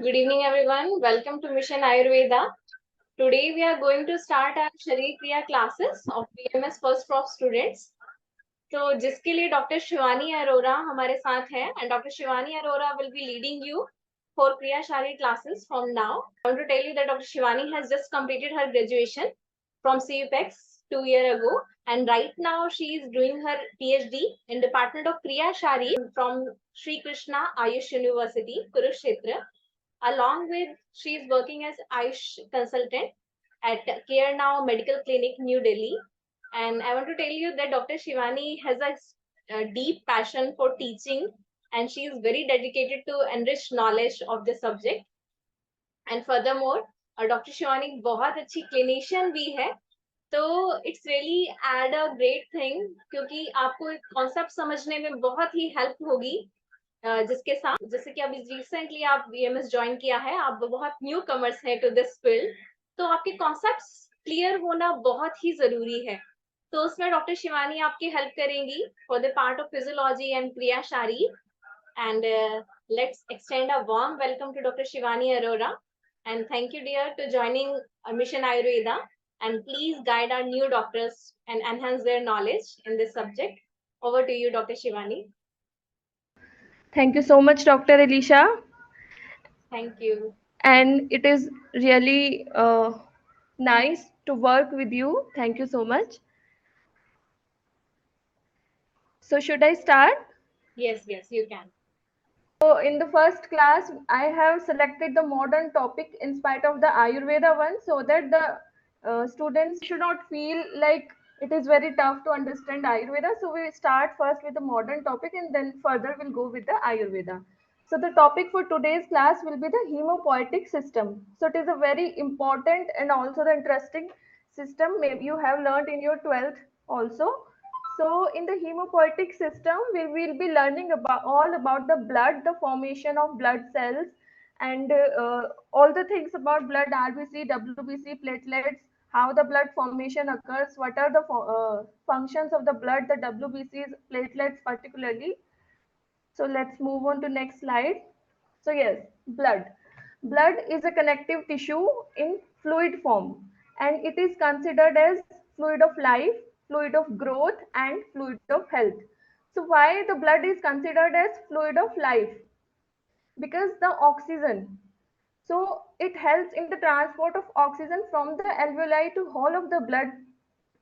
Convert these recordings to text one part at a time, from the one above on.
good evening everyone. Welcome to Mission Ayurveda. Today we are going to start our Sharir Kriya classes of BMS First Prof students. तो जिसके लिए doctor Shivani Arora हमारे साथ है and Dr. Shivani Arora will be leading you for Kriya Shari classes from now. I want to tell you that Dr. Shivani has just completed her graduation from CUPEX 2 years ago, and right now she is doing her PhD in Department of Kriya Shari from Sri Krishna Ayush University, Kurukshetra. Along with, she is working as Ayush consultant at Care Now Medical Clinic, New Delhi. And I want to tell you that Dr. Shivani has a deep passion for teaching, and she is very dedicated to enrich knowledge of the subject. And furthermore, Dr. Shivani बहुत अच्छी clinician भी है. तो it's really add a great thing, क्योंकि आपको एक concept समझने में बहुत ही हेल्प होगी, जिसके साथ जैसे कि अभी रिसेंटली आप बीएमएस ज्वाइन किया है, आप बहुत न्यू कमर्स है टू दिस फील्ड, तो आपके कॉन्सेप्ट्स क्लियर होना बहुत ही जरूरी है. तो उसमें डॉक्टर शिवानी आपकी हेल्प करेंगी for the part of physiology and क्रिया शारी. And let's extend a warm welcome to Dr. Shivani Arora, and thank you dear to joining Mission Ayurveda, and please guide our new doctors and enhance their knowledge in this subject. Over to you, Dr. Shivani. Thank you so much, Dr. Elisha. Thank you. And it is really nice to work with you. Thank you so much. So should I start? Yes, you can. So in the first class, I have selected the modern topic in spite of the Ayurveda one, so that the students should not feel like it is very tough to understand Ayurveda. So we start first with the modern topic, and then further we'll go with the Ayurveda. So the topic for today's class will be the hemopoietic system. So it is a very important and also the interesting system. Maybe you have learned in your 12th also. So in the hemopoietic system, we will be learning about all about the blood, the formation of blood cells, and all the things about blood, RBC, WBC, platelets, how the blood formation occurs, what are the functions of the blood, the WBCs, platelets particularly. So let's move on to next slide. So yes, blood. Blood is a connective tissue in fluid form, and it is considered as fluid of life, fluid of growth, and fluid of health. So why the blood is considered as fluid of life? Because the oxygen, so it helps in the transport of oxygen from the alveoli to whole of the blood,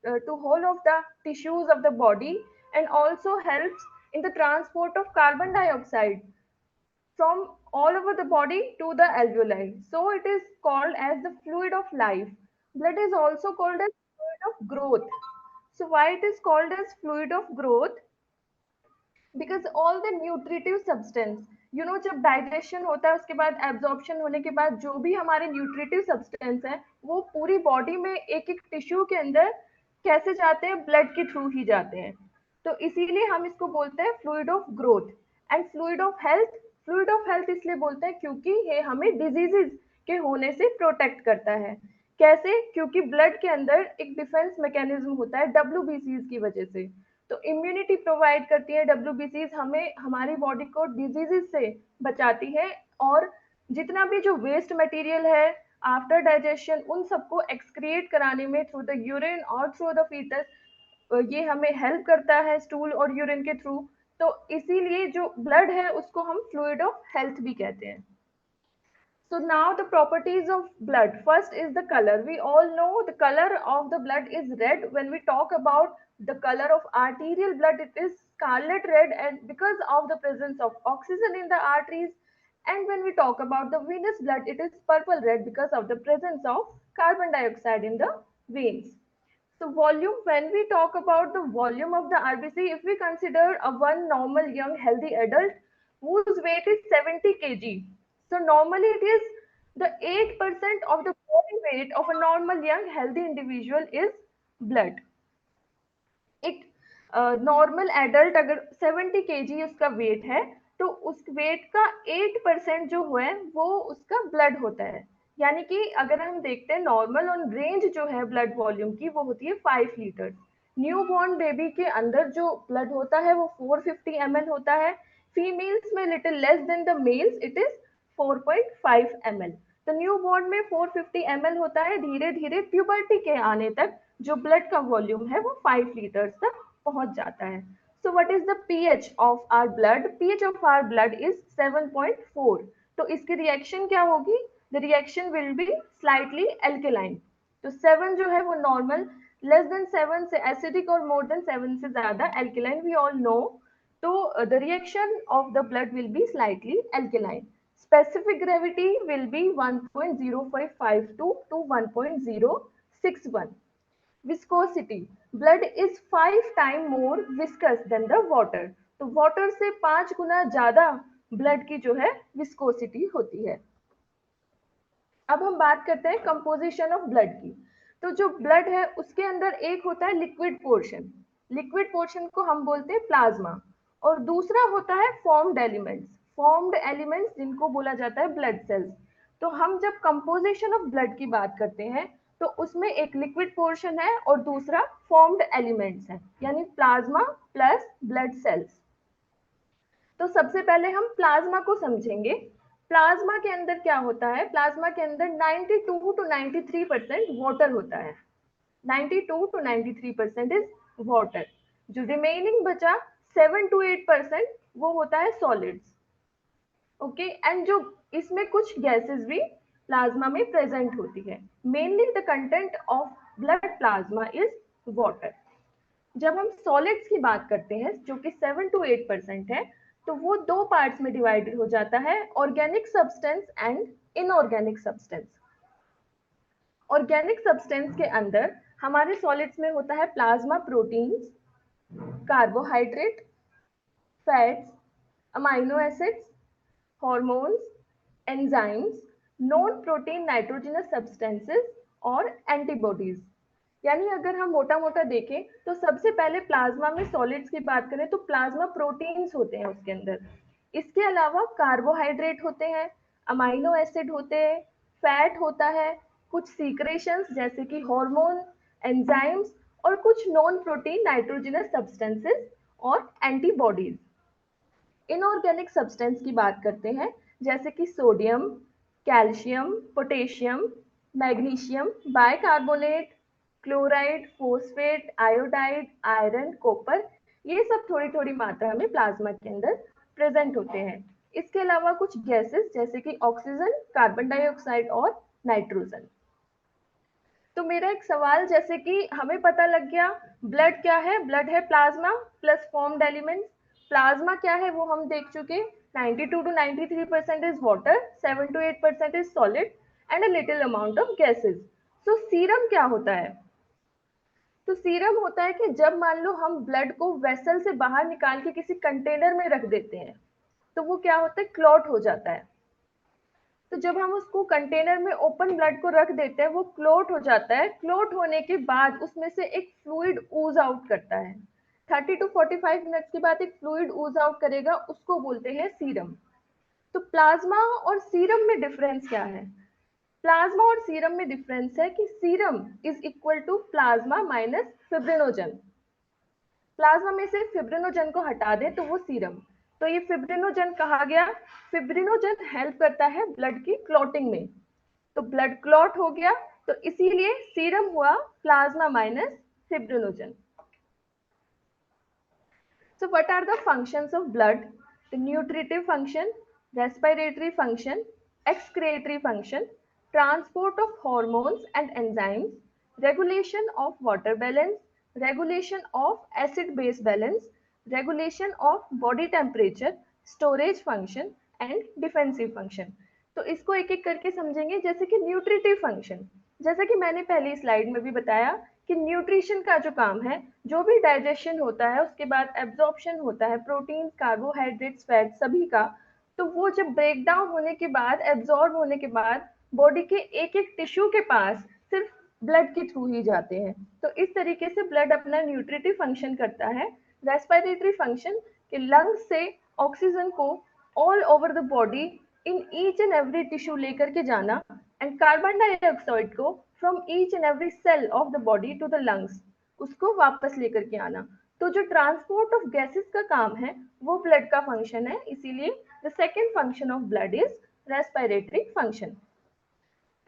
to whole of the tissues of the body, and also helps in the transport of carbon dioxide from all over the body to the alveoli. So it is called as the fluid of life. Blood is also called as fluid of growth. So why it is called as fluid of growth? Because all the nutritive substance, जब digestion होता है उसके बाद absorption होने के बाद जो भी हमारे न्यूट्रिटिव सब्सटेंस है वो पूरी बॉडी में एक एक टिश्यू के अंदर कैसे जाते हैं, ब्लड के थ्रू ही जाते हैं. तो इसीलिए हम इसको बोलते हैं fluid of growth. And fluid of health इसलिए बोलते हैं क्योंकि ये हमें डिजीजेस के होने से प्रोटेक्ट करता है. कैसे? क्योंकि ब्लड के अंदर एक डिफेंस मैकेनिज्म होता है WBCs की वजह से. तो इम्यूनिटी प्रोवाइड करती है WBCs, हमें हमारी बॉडी को डिजीजेस से बचाती है, और जितना भी जो वेस्ट मटेरियल है आफ्टर डाइजेशन उन सबको एक्सक्रिएट कराने में थ्रू द यूरिन और थ्रू द फीटस, ये हमें हेल्प करता है स्टूल और यूरिन के थ्रू. तो इसीलिए जो ब्लड है उसको हम फ्लूइड ऑफ हेल्थ भी कहते हैं. So now the properties of blood. First is the color. We all know the color of the blood is red. When we talk about the color of arterial blood, it is scarlet red, and because of the presence of oxygen in the arteries. And when we talk about the venous blood, it is purple red because of the presence of carbon dioxide in the veins. So volume, when we talk about the volume of the RBC, if we consider a one normal young healthy adult whose weight is 70 kg, so normally it is the 8% of the body weight of a normal young healthy individual is blood. एक normal adult अगर 70 KG उसका wait है तो उस wait का 8% जो है वो उसका ब्लड होता है. यानी कि अगर हम देखते हैं नॉर्मल ऑन रेंज जो है ब्लड वॉल्यूम की वो होती है 5 लीटर. न्यू बॉर्न बेबी के अंदर जो ब्लड होता है वो 450 ml होता है. फीमेल्स में little less than the mails, it is 4.5 ml। तो न्यू बॉर्न में 450 ml होता है। धीरे धीरे प्यूबर्टी के आने तक जो ब्लड का वॉल्यूम है वो 5 लीटर्स तक पहुंच जाता है। So what is the pH of our blood? pH of our blood is 7.4। तो इसकी रिएक्शन क्या होगी? The reaction will be slightly alkaline. तो 7 जो है वो नॉर्मल, लेस देन 7 से एसिडिक और मोर देन 7 से ज्यादा एल्केलाइन, वी ऑल नो। तो the reaction of the blood will be slightly alkaline. Specific gravity will be 1.0552 to 1.061. Viscosity, blood is 5 times more viscous than the water. तो water से 5 गुना ज्यादा blood की जो है viscosity होती है। अब हम बात करते हैं कंपोजिशन ऑफ ब्लड की। तो जो ब्लड है उसके अंदर एक होता है लिक्विड पोर्शन, लिक्विड पोर्शन को हम बोलते हैं प्लाज्मा, और दूसरा होता है फॉर्म्ड एलिमेंट्स, फॉर्म्ड एलिमेंट्स जिनको बोला जाता है ब्लड सेल्स। तो हम जब कंपोजिशन ऑफ ब्लड की बात करते हैं तो उसमें एक लिक्विड पोर्शन है और दूसरा फॉर्म्ड एलिमेंट्स है, यानी प्लाज्मा प्लस ब्लड सेल्स। तो सबसे पहले हम प्लाज्मा को समझेंगे। प्लाज्मा के अंदर क्या होता है? प्लाज्मा के अंदर 92 to 93% वाटर होता है। 92 to 93% इज वाटर। जो रिमेनिंग बचा 7 to 8% वो होता है सॉलिड्स। ओके, एंड जो इसमें कुछ गैसेस भी प्लाज्मा में प्रेजेंट होती है। Mainly the content of blood plasma is water. जब हम सॉलिड्स की बात करते हैं जो कि 7 to 8% है, तो वो दो पार्ट्स में डिवाइडेड हो जाता है, organic substance and inorganic substance. Organic substance के अंदर हमारे सॉलिड्स में होता है plasma proteins, carbohydrate, fats, amino acids, hormones, enzymes, non protein nitrogenous substances और एंटीबॉडीज। यानी अगर हम मोटा मोटा देखें तो सबसे पहले प्लाज्मा में सॉलिड्स की बात करें तो प्लाज्मा प्रोटीन्स होते हैं उसके अंदर। इसके अलावा कार्बोहाइड्रेट होते हैं, अमाइनो एसिड होते हैं, फैट होता है, कुछ सीक्रेशंस जैसे कि हार्मोन, एंजाइम्स और कुछ नॉन प्रोटीन नाइट्रोजनस सब्सटेंसेस और एंटीबॉडीज। इनऑर्गेनिक सब्सटेंस की बात करते हैं जैसे कि sodium, calcium, potassium, magnesium, bicarbonate, chloride, phosphate, iodide, iron, copper, ये सब थोड़ी थोड़ी मात्रा में प्लाज्मा के अंदर प्रेजेंट होते हैं। इसके अलावा कुछ गैसेस जैसे कि ऑक्सीजन, कार्बन डाइऑक्साइड और नाइट्रोजन। तो मेरा एक सवाल, जैसे कि हमें पता लग गया ब्लड क्या है, ब्लड है plasma plus formed elements. Plasma क्या है वो हम देख चुके, 92 to 93% is water, 7 to 8% is solid and a little amount of gases. तो सीरम क्या होता है? तो सीरम होता है कि जब मान लो हम ब्लड को वेसल से बाहर निकाल के किसी कंटेनर में रख देते हैं तो वो क्या होता है, क्लॉट हो जाता है। तो जब हम उसको कंटेनर में ओपन ब्लड को रख देते हैं वो क्लोट हो जाता है। क्लोट होने के बाद उसमें से एक फ्लूइड ऊज आउट करता है। 30 to 45 मिनट्स के बाद एक फ्लूइड ऊज आउट करेगा, उसको बोलते हैं सीरम। तो प्लाज्मा और सीरम में डिफरेंस क्या है? प्लाज्मा और सीरम में डिफरेंस है कि serum is equal to plasma minus fibrinogen. Plasma में से फिब्रिनोजन को हटा दे तो वो सीरम। तो ये फिब्रिनोजन कहा गया, फिब्रिनोजन हेल्प करता है ब्लड की क्लॉटिंग में। तो ब्लड क्लॉट हो गया तो इसीलिए सीरम हुआ plasma minus fibrinogen. So what are the functions of blood? The nutritive function, respiratory function, excretory function, transport of hormones and enzymes, regulation of water balance, regulation of acid base balance, regulation of body temperature, storage function and defensive function। तो इसको एक एक करके समझेंगे। जैसे कि nutritive function, जैसा कि मैंने पहली स्लाइड में भी बताया कि न्यूट्रिशन का जो काम है, जो भी डाइजेशन होता है उसके बाद एब्जॉर्प्शन होता है प्रोटीन, कार्बोहाइड्रेट्स, फैट सभी का, तो वो जब ब्रेक डाउन होने के बाद, एब्जॉर्ब होने के बाद बॉडी के एक एक टिश्यू के पास सिर्फ ब्लड के थ्रू ही जाते हैं। तो इस तरीके से ब्लड अपना न्यूट्रिटिव फंक्शन करता है। रेस्पिरेटरी फंक्शन कि लंग्स से ऑक्सीजन को all over the body in each and every tissue लेकर के जाना, एंड कार्बन डाइऑक्साइड को from each and every cell of the body to the lungs, उसको वापस लेकर के आना। तो जो ट्रांसपोर्ट ऑफ गैसेस का काम है वो ब्लड का फंक्शन है, इसीलिए the second function of blood is respiratory function.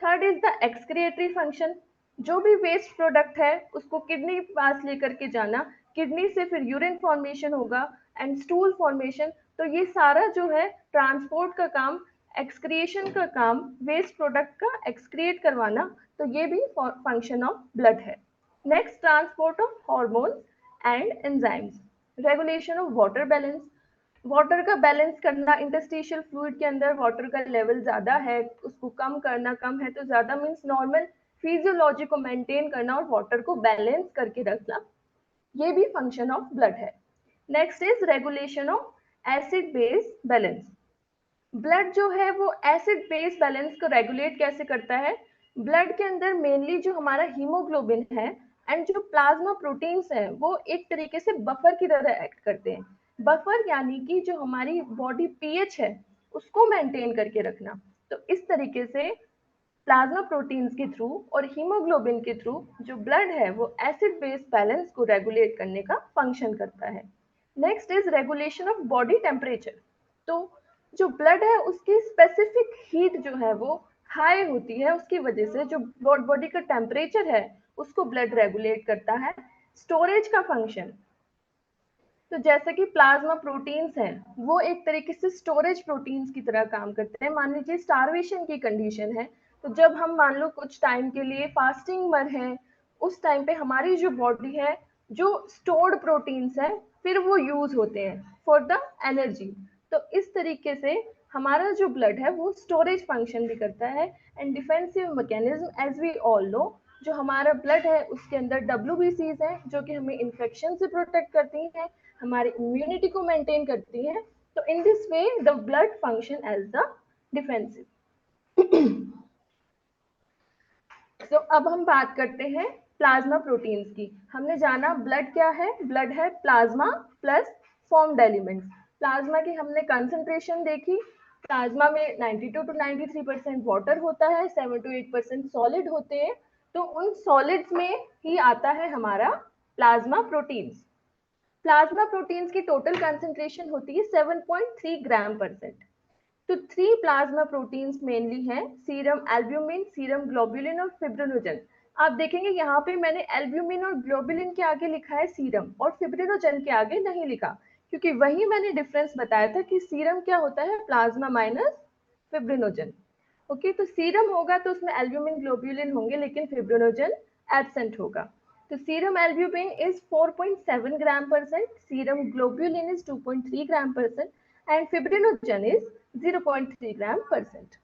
Third is the excretory function. जो भी वेस्ट प्रोडक्ट है उसको किडनी के पास लेकर के जाना, किडनी से फिर यूरिन फॉर्मेशन होगा एंड स्टूल फॉर्मेशन। तो ये सारा जो है ट्रांसपोर्ट का काम, एक्सक्रिएशन का काम, वेस्ट प्रोडक्ट का एक्सक्रिएट करवाना, तो ये भी फंक्शन ऑफ ब्लड है। Next, transport of hormones and enzymes, regulation of water balance. Water का बैलेंस करना, इंटरस्टिशियल फ्लूइड के अंदर वाटर का लेवल ज्यादा है, उसको कम करना, कम है तो ज्यादा मीन्स नॉर्मल फिजियोलॉजी को मेंटेन करना और वाटर को बैलेंस करके रखना, ये भी फंक्शन ऑफ ब्लड है। Next is regulation of acid base balance. Blood जो है वो एसिड बेस बैलेंस को रेगुलेट कैसे करता है? ब्लड के अंदर मेनली जो हमारा हीमोग्लोबिन है एंड जो प्लाज्मा प्रोटीन्स हैं वो एक तरीके से बफर की तरह एक्ट करते हैं। बफर यानी कि जो हमारी बॉडी पीएच है उसको मेंटेन करके रखना। तो इस तरीके से प्लाज्मा प्रोटीन्स के थ्रू और हीमोग्लोबिन के थ्रू जो ब्लड है वो एसिड बेस बैलेंस को रेगुलेट करने का फंक्शन करता है। Next is regulation of body temperature. तो जो ब्लड है उसकी स्पेसिफिक हीट जो है वो हाई होती है, उसकी वजह से जो बॉडी का टेम्परेचर है उसको ब्लड रेगुलेट करता है। स्टोरेज का फंक्शन, तो जैसे कि प्लाज्मा प्रोटीन्स हैं वो एक तरीके से स्टोरेज प्रोटीन्स की तरह काम करते हैं। मान लीजिए स्टारवेशन की कंडीशन है, तो जब हम मान लो कुछ टाइम के लिए फास्टिंग पर हैं, उस टाइम पे हमारी जो बॉडी है जो स्टोर्ड प्रोटीन्स है फिर वो यूज होते हैं फॉर द एनर्जी। तो इस तरीके से हमारा जो ब्लड है वो स्टोरेज फंक्शन भी करता है। And defensive mechanism, as we all know, जो हमारा ब्लड है उसके अंदर डब्ल्यूबीसीज हैं जो कि हमें इन्फेक्शन से प्रोटेक्ट करती हैं, हमारी इम्यूनिटी को मेंटेन करती है। तो in this way the blood function as the defensive. तो अब हम बात करते हैं प्लाज्मा प्रोटीन्स की। हमने जाना ब्लड क्या है, ब्लड है plasma plus formed elements. Plasma की हमने कंसंट्रेशन देखी, प्लाज्मा में 92 to 93% वाटर होता है, 7 to 8% सॉलिड होते हैं। तो उन सॉलिड्स में ही आता है हमारा प्लाज्मा प्रोटीन्स। प्लाज्मा प्रोटीन्स की टोटल कंसंट्रेशन होती है 7.3 ग्राम परसेंट। तो 3 प्लाज्मा प्रोटीन्स मेनली हैं, सीरम एल्ब्यूमिन, सीरम ग्लोबुलिन और फिब्रिनोजन। आप देखेंगे यहाँ पे मैंने एल्ब्यूमिन और ग्लोबुलिन के आगे लिखा है सीरम और फिब्रिनोजन के आगे नहीं लिखा, क्योंकि वही मैंने डिफरेंस बताया था कि सीरम क्या होता है, प्लाज्मा माइनस फिब्रिनोजन। ओके, तो सीरम होगा तो उसमें एल्ब्यूमिन ग्लोबुलिन होंगे लेकिन फिब्रिनोजन एब्सेंट होगा। तो serum albumin is 4.7 gram percent, serum globulin is 2.3 gram percent and fibrinogen is 0.3 gram percent.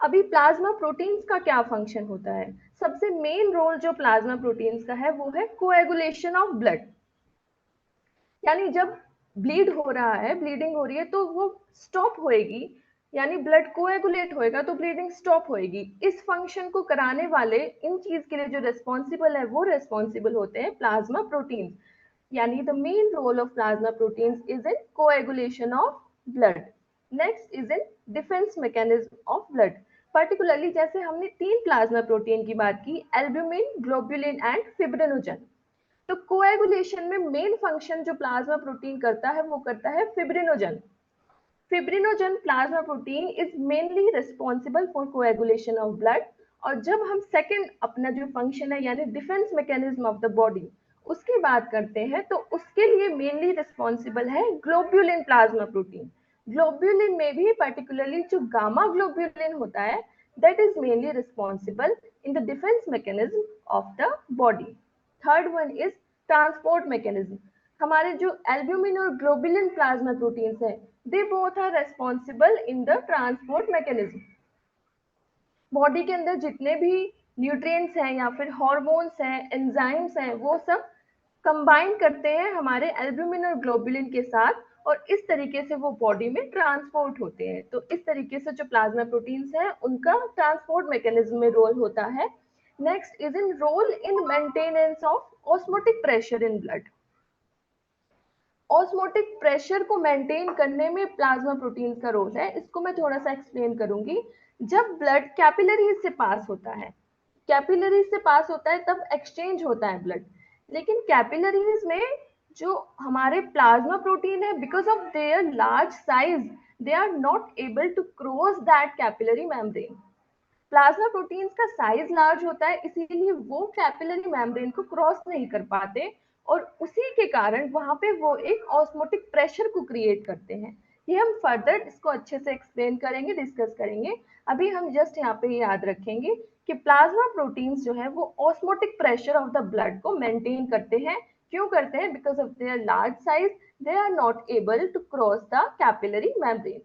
अभी प्लाज्मा प्रोटीन्स का क्या फंक्शन होता है? सबसे मेन रोल जो प्लाज्मा प्रोटीन्स का है वो है कोएगुलेशन ऑफ ब्लड। यानी जब ब्लीड हो रहा है, ब्लीडिंग हो रही है तो वो स्टॉप होएगी, यानी ब्लड कोएगुलेट होएगा तो ब्लीडिंग स्टॉप होएगी। इस फंक्शन को कराने वाले, इन चीज के लिए जो रिस्पॉन्सिबल है वो रिस्पॉन्सिबल होते हैं प्लाज्मा प्रोटीन्स। यानी the main role of plasma proteins is in coagulation of blood. Next is in defence mechanism of blood. Particularly जैसे हमने 3 प्लाज्मा प्रोटीन की बात की, एल्ब्यूमिन, ग्लोबुलिन एंड फिब्रिनोजन। तो कोएगुलेशन में मेन फंक्शन जो प्लाज्मा प्रोटीन करता है वो करता है fibrinogen. Fibrinogen plasma protein is mainly responsible for coagulation of blood. और जब हम सेकंड अपना जो फंक्शन है यानी defence mechanism of the body उसकी बात करते हैं, तो उसके लिए मेनली रिस्पॉन्सिबल है ग्लोब्यूलिन प्लाज्मा प्रोटीन। ग्लोब्यूलिन में भी पर्टिकुलरली जो गामा ग्लोब्यूलिन होता है that is mainly responsible in the defence mechanism of the body. Third one is transport mechanism. हमारे जो एल्ब्यूमिन और ग्लोबुलिन प्लाज्मा प्रोटीन्स हैं they both are responsible in the transport mechanism. Body के अंदर जितने भी न्यूट्रिएंट्स हैं या फिर हॉर्मोन्स हैं, एंजाइम्स हैं, वो सब कंबाइन करते हैं हमारे एल्ब्यूमिन और ग्लोबुलिन के साथ और इस तरीके से वो बॉडी में ट्रांसपोर्ट होते हैं। तो इस तरीके से जो प्लाज्मा प्रोटीन्स हैं उनका ट्रांसपोर्ट मैकेनिज्म में रोल होता है। Next is in role in maintenance of osmotic pressure in blood. Osmotic pressure को मेंटेन करने में प्लाज्मा प्रोटीन्स का रोल है, इसको मैं थोड़ा सा एक्सप्लेन करूंगी। जब ब्लड कैपिलरीज से पास होता है, कैपिलरीज से पास होता है तब एक्सचेंज होता है ब्लड, लेकिन कैपिलरीज में जो हमारे प्लाज्मा प्रोटीन है, because of their large size they are not able to cross that capillary membrane. Plasma proteins का साइज लार्ज होता है, इसीलिए वो कैपिलरी मेम्ब्रेन को क्रॉस नहीं कर पाते, और उसी के कारण वहां पे वो एक ऑस्मोटिक प्रेशर को क्रिएट करते हैं। ये हम फर्दर इसको अच्छे से एक्सप्लेन करेंगे, डिस्कस करेंगे। अभी हम जस्ट यहाँ पे याद रखेंगे कि प्लाज्मा प्रोटीन्स जो है वो osmotic pressure of the blood को मेंटेन करते हैं। क्यों करते हैं? Because of their large size they are not able to cross the capillary membrane.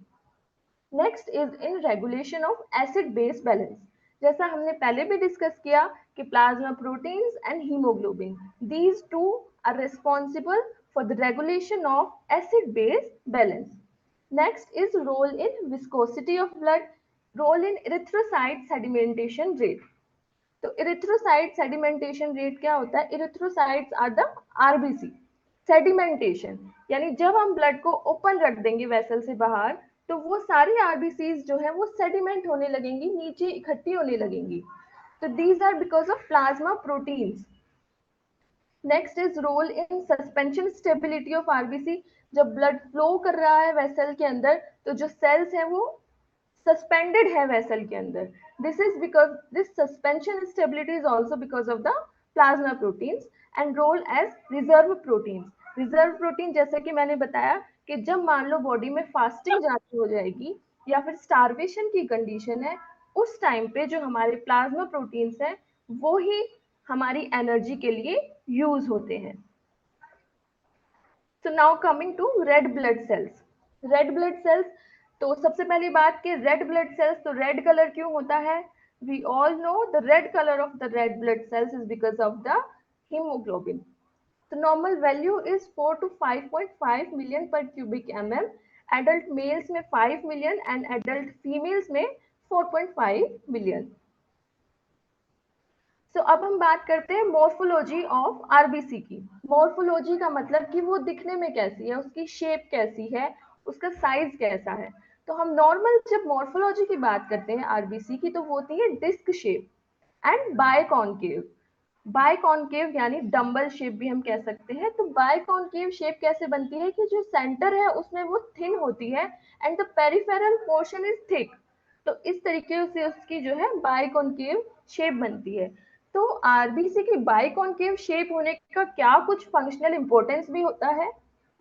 Next is in regulation of acid base balance. जैसा हमने पहले भी डिस्कस किया कि plasma proteins and haemoglobin, these two are responsible for the regulation of acid base balance. Next is role in viscosity of blood, role in erythrocyte sedimentation rate. तो erythrocyte sedimentation rate क्या होता है? Erythrocytes are the RBC. Sedimentation यानी जब हम blood को open रख देंगे वेसल से बाहर, तो वो सारी आरबीसीज जो है वो सेडिमेंट होने लगेंगी, नीचे इकट्ठी होने लगेंगी। तो these are because of plasma proteins. Next is role in suspension stability of RBC. जब ब्लड फ्लो कर रहा है वेसल के अंदर, तो जो सेल्स है वो सस्पेंडेड है वेसल के अंदर। This is because this suspension stability is also because of the plasma proteins and role as reserve proteins. Reserve protein जैसे कि मैंने बताया कि जब मान लो बॉडी में फास्टिंग जारी हो जाएगी या फिर स्टारवेशन की कंडीशन है, उस टाइम पे जो हमारे प्लाज्मा प्रोटीन्स हैं वो ही हमारी एनर्जी के लिए यूज होते हैं। So now coming to red blood cells. Red blood cells, तो सबसे पहली बात कि red blood cells तो red color क्यों होता है? We all know the red color of the red blood cells is because of the hemoglobin. The normal value is 4 to 5.5 million per cubic mm. Adult males में 5 million and adult females में 4.5 million. अब हम बात करते हैं morphology of RBC की। Morphology का मतलब कि वो दिखने में कैसी है, उसकी शेप कैसी है, उसका साइज कैसा है। तो हम नॉर्मल जब मॉर्फोलॉजी की बात करते हैं आरबीसी की, तो वो होती है डिस्क शेप एंड बायकॉन्केव। बायकॉन्केव यानी डंबल शेप भी हम कह सकते हैं। तो बायकॉन्केव शेप कैसे बनती है कि जो सेंटर है उसमें वो थिन होती है and the peripheral portion is thick. तो इस तरीके से उसकी जो है बायकॉन्केव शेप बनती है। तो आरबीसी की बाइकॉन्केव शेप होने का क्या कुछ फंक्शनल इंपॉर्टेंस भी होता है?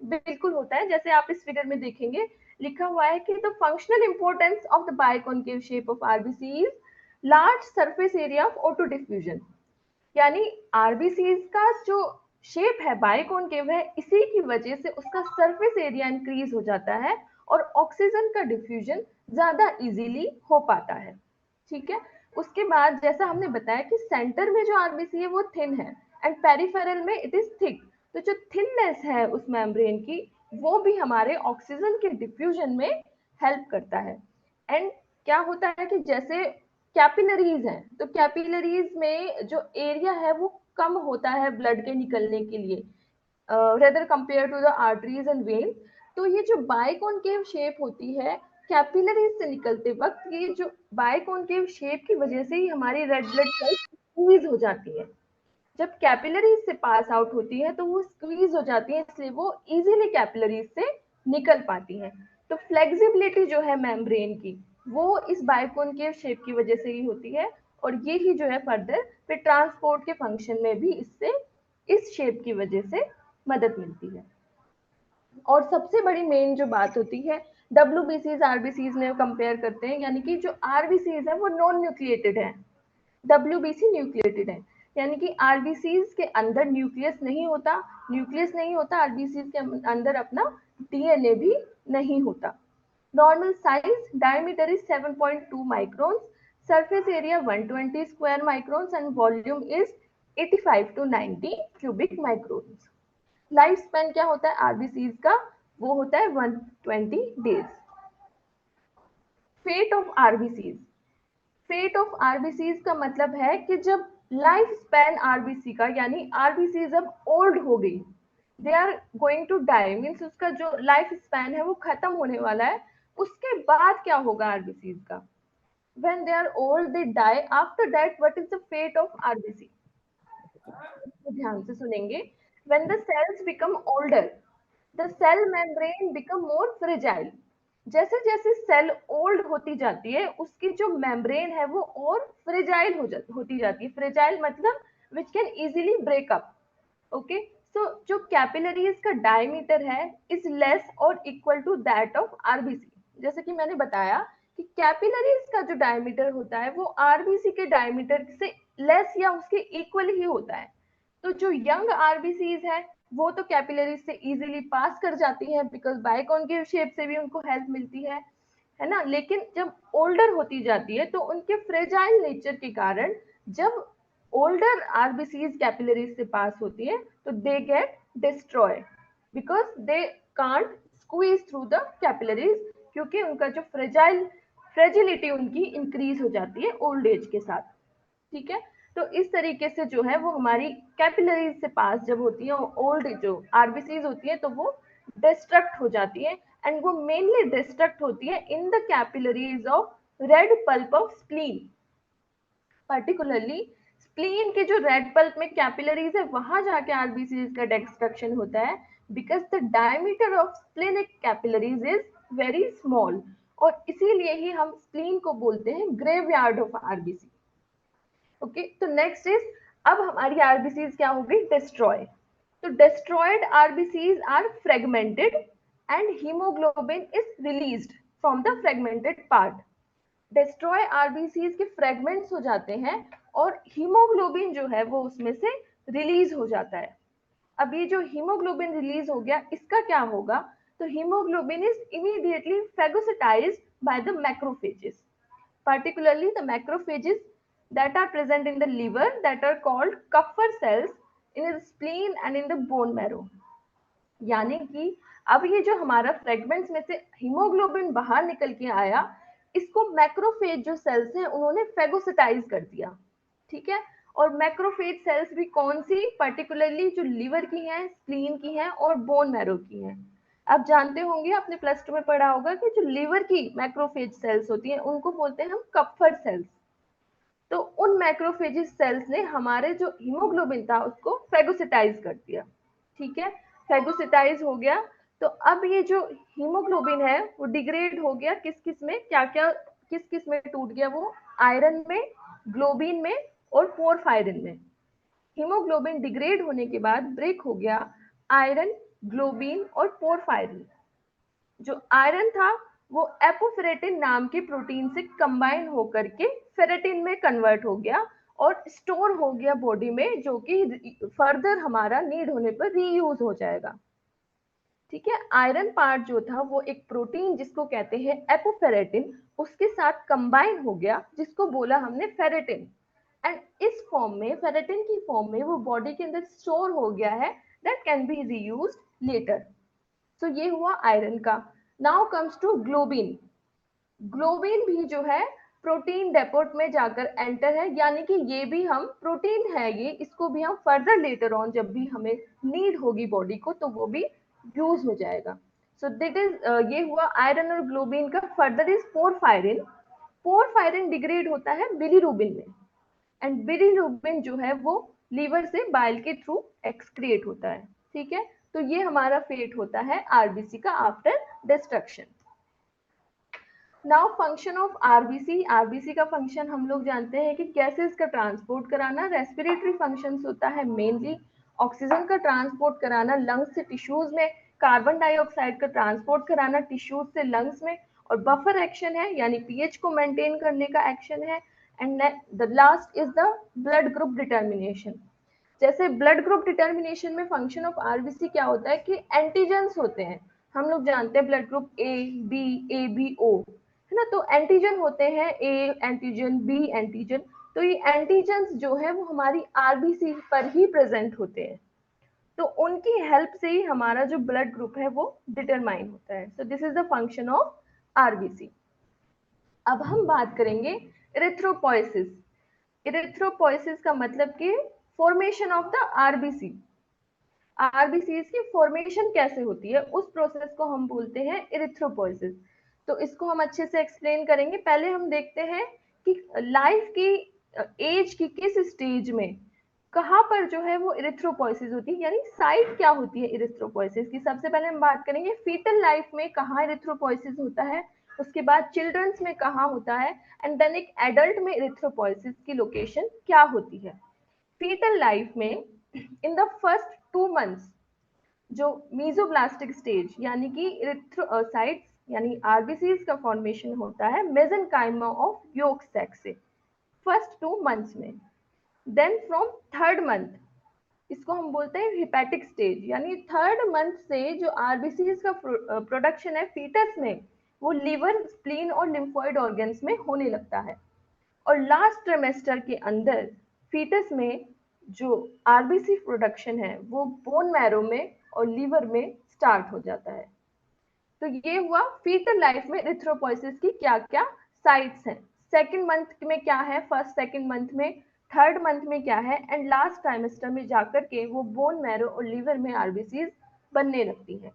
बिल्कुल होता है। जैसे आप इस फिगर में देखेंगे लिखा हुआ है कि the functional importance of the biconcave shape of RBC is large surface area of auto diffusion. यानी आरबीसीज का जो शेप है बाइकॉन्केव है, इसी की वजह से उसका सरफेस एरिया इंक्रीज हो जाता है और ऑक्सीजन का डिफ्यूजन ज्यादा इजीली हो पाता है। ठीक है। उसके बाद जैसा हमने बताया कि सेंटर में जो आरबीसी है वो थिन है एंड पेरिफेरल में इट इज थिक। तो जो थिननेस है उस मेम्ब्रेन की, वो भी हमारे ऑक्सीजन के डिफ्यूजन में हेल्प करता है। एंड क्या होता है कि जैसे कैपिलरीज हैं, तो कैपिलरीज में जो एरिया है वो कम होता है ब्लड के निकलने के लिए rather compare to the arteries and vein. तो ये जो बाइकॉन्केव शेप होती है कैपिलरीज से निकलते वक्त, ये जो बाइकॉन्केव शेप की वजह से ही हमारी रेड ब्लड सेल्स स्क्वीज हो जाती है। जब कैपिलरीज से पास आउट होती है तो वो स्क्वीज हो जाती है, इसलिए वो इजीली कैपिलरीज से निकल पाती है। तो फ्लेक्सिबिलिटी जो है मेम्ब्रेन की, वो इस बाइकॉन्केव शेप की वजह से ही होती है, और ये ही जो है फर्दर फिर ट्रांसपोर्ट के फंक्शन में भी इससे इस शेप की वजह से मदद मिलती है। और सबसे बड़ी मेन जो बात होती है, डब्ल्यूबीसीज आरबीसीज में कंपेयर करते हैं, यानी कि जो आरबीसीज है वो नॉन न्यूक्लिएटेड है, डब्ल्यूबीसी न्यूक्लिएटेड है। यानी कि आरबीसीज के अंदर न्यूक्लियस नहीं होता, न्यूक्लियस नहीं होता आरबीसीज के अंदर, अपना डीएनए भी नहीं होता। Normal size diameter is 7.2 micron, surface area 120 square micron and volume is 85 to 90 cubic micron. Life span क्या होता है आरबीसीज का? वो होता है 120 days. Fate of RBCs, fate of RBCs का मतलब है कि जब लाइफ स्पैन आरबीसी का, यानी आरबीसी जब ओल्ड हो गई, they are going to die, means उसका जो लाइफ स्पैन है वो खत्म होने वाला है, उसके बाद क्या होगा आरबीसीज का? When they are old they die, after that what is the fate of RBC? ध्यान से सुनेंगे। When the cells become older, the cell membrane become more fragile. जैसे जैसे सेल ओल्ड होती जाती है, उसकी जो मेम्ब्रेन है वो और फ्रेजाइल होती जाती है. फ्रेजाइल मतलब which can easily break up. Okay, so जो कैपिलरीज का डायमीटर है इज लेस और equal to that of RBC. जैसे कि मैंने बताया कि कैपिलरीज का जो डायमीटर होता है वो आरबीसी के डायमीटर से लेस या उसके इक्वल ही होता है. तो जो यंग आरबीसीज है वो तो कैपिलरीज से इजीली पास कर जाती है बिकॉज बाइकॉन्केव शेप से भी उनको हेल्प मिलती है ना. लेकिन जब ओल्डर होती जाती है तो उनके फ्रेजाइल नेचर के कारण जब ओल्डर आरबीसीज कैपिलरीज से पास होती है तो they get destroy because they can't squeeze through the capillaries, क्योंकि उनका जो फ्रेजिलिटी उनकी इंक्रीज हो जाती है ओल्ड एज के साथ. ठीक है, तो इस तरीके से जो है वो हमारी कैपिलरीज से पास जब होती है ओल्ड जो आरबीसीज होती है तो वो डिस्ट्रक्ट हो जाती है. एंड वो मेनली डिस्ट्रक्ट होती है in the capillaries of red pulp of spleen. Particularly spleen के जो रेड पल्प में कैपिलरीज है वहां जाके आरबीसीज का डिस्ट्रक्शन होता है because the diameter of splenic capillaries is very small. और इसीलिए ही हम स्प्लीन को बोलते हैं ग्रेवयार्ड ऑफ आरबीसी. ओके, तो नेक्स्ट इज अब हमारी आरबीसीज क्या हो गई, डिस्ट्रॉय. तो destroyed RBCs are fragmented and haemoglobin is released from the fragmented part. Destroy RBCs के फ्रेगमेंट्स हो जाते हैं और हीमोग्लोबिन जो है वो उसमें से रिलीज हो जाता है. अब ये जो हीमोग्लोबिन रिलीज हो गया इसका क्या होगा, तो haemoglobin is immediately phagocytized by the macrophages, particularly the macrophages that are present in the liver that are called Kupffer cells, in the spleen and in the bone marrow. यानी कि अब ये जो हमारा फ्रेगमेंट्स में से हीमोग्लोबिन बाहर निकल के आया, इसको मैक्रोफेज जो सेल्स हैं उन्होंने फेगोसिटाइज कर दिया. ठीक है, और मैक्रोफेज सेल्स भी कौन सी, पर्टिकुलरली जो लिवर की हैं, स्प्लीन की हैं और बोन मैरो की हैं. आप जानते होंगे, आपने प्लस टू में पढ़ा होगा कि जो लिवर की मैक्रोफेज सेल्स होती हैं उनको बोलते हैं हम कप्फर सेल्स. तो उन मैक्रोफेजिस सेल्स ने हमारे जो हीमोग्लोबिन था उसको फेगोसिटाइज कर दिया. ठीक है, फेगोसिटाइज हो गया. तो अब ये जो हीमोग्लोबिन है वो डिग्रेड हो गया किस किस में, क्या क्या किस किस में टूट गया, वो आयरन में, ग्लोबिन में और पोरफायरिन में. हीमोग्लोबिन डिग्रेड होने के बाद ब्रेक हो गया आयरन, ग्लोबिन और पोरफायरिन. जो आयरन था वो एपोफेरेटिन नाम के प्रोटीन से कंबाइन होकर के फेरेटिन में कन्वर्ट हो गया और स्टोर हो गया बॉडी में, जो कि फर्दर हमारा नीड होने पर रीयूज हो जाएगा. ठीक है, आयरन पार्ट जो था वो एक प्रोटीन जिसको कहते हैं एपोफेरेटिन, उसके साथ कंबाइन हो गया जिसको बोला हमने फेरेटिन. एंड इस फॉर्म में, फेरेटिन की फॉर्म में वो बॉडी के अंदर स्टोर हो गया है, that can be reused later. तो ये हुआ आयरन का. Now comes to globin. Globin भी जो है प्रोटीन डेपोट में जाकर एंटर है, यानी कि ये भी हम प्रोटीन है, ये इसको भी हम फर्दर लेटर ऑन जब भी हमें नीड होगी बॉडी को तो वो भी यूज हो जाएगा. सो दिट इज ये हुआ आयरन और ग्लोबिन का. Further is porphyrin. Porphyrin degrade होता है बिलीरुबिन में एंड बिलीरुबिन जो है वो लीवर से बाइल के थ्रू एक्सक्रिएट होता है. ठीक है, तो ये हमारा फेट होता है आरबीसी का after destruction. Now function of RBC. RBC का फंक्शन हम लोग जानते हैं कि गैसेस का ट्रांसपोर्ट कराना. रेस्पिरेटरी फंक्शंस होता है मेनली ऑक्सीजन का ट्रांसपोर्ट कराना लंग्स से टिश्यूज में, कार्बन डाइऑक्साइड का ट्रांसपोर्ट कराना टिश्यूज से लंग्स में, और बफर एक्शन है यानी पीएच को मेंटेन करने का एक्शन है. And the last is the blood group determination. जैसे ब्लड ग्रुप डिटर्मिनेशन में फंक्शन ऑफ आरबीसी क्या होता है कि एंटीजेंस होते हैं. हम लोग जानते हैं blood group A B O, है ना. तो एंटीजन होते हैं, ए एंटीजन, बी एंटीजन. तो ये एंटीजेंस जो है वो हमारी आरबीसी पर ही प्रेजेंट होते हैं. तो उनकी हेल्प से ही हमारा जो ब्लड ग्रुप है वो डिटरमाइन होता है. So this is the function of RBC. अब हम बात करेंगे इरिथ्रोपोइसिस. इरिथ्रोपोइसिस का मतलब कि formation of the RBC. RBCs की फॉर्मेशन कैसे होती है उस प्रोसेस को हम बोलते हैं इरिथ्रोपोइसिस. तो इसको हम अच्छे से एक्सप्लेन करेंगे. पहले हम देखते हैं कि लाइफ की एज की किस स्टेज में कहाँ पर जो है वो इरिथ्रोपोइसिस होती है, यानी साइट क्या होती है इरिथ्रोपोइसिस की। सबसे पहले हम बात करेंगे फीटल लाइफ में कहाँ इरिथ्रोपोइसिस होता है, उसके बाद चिल्ड्रंस में कहाँ होता है, एंड देन एक एडल्ट में इरिथ्रोपोइसिस की लोकेशन क्या होती है। फीटल लाइफ में इन द फर्स्ट 2 मंथ्स जो मीजोब्लास्टिक स्टेज यानी कि इरिथ्रोसाइट्स यानी आरबीसीज का फॉर्मेशन होता है मेसेनकाइमा ऑफ योक सेक से फर्स्ट 2 मंथ्स में। देन फ्रॉम थर्ड मंथ इसको हम बोलते हैं हिपैटिक स्टेज, यानी थर्ड मंथ से जो आरबीसीज का प्रोडक्शन है फीटस में वो लीवर, स्प्लीन और लिम्फोइड ऑर्गन्स में होने लगता है। और लास्ट ट्रिमेस्टर के अंदर फीटस में जो आरबीसी प्रोडक्शन है वो बोन मैरो में और लीवर में स्टार्ट हो जाता है। तो ये हुआ फीटल लाइफ में इरिथ्रोपोइसिस की क्या क्या साइट्स हैं। सेकंड मंथ में क्या है, फर्स्ट सेकंड मंथ में, थर्ड मंथ में क्या है, एंड लास्ट ट्राइमेस्टर में जाकर के वो बोन मैरो और लीवर में आरबीसीज बनने लगती है।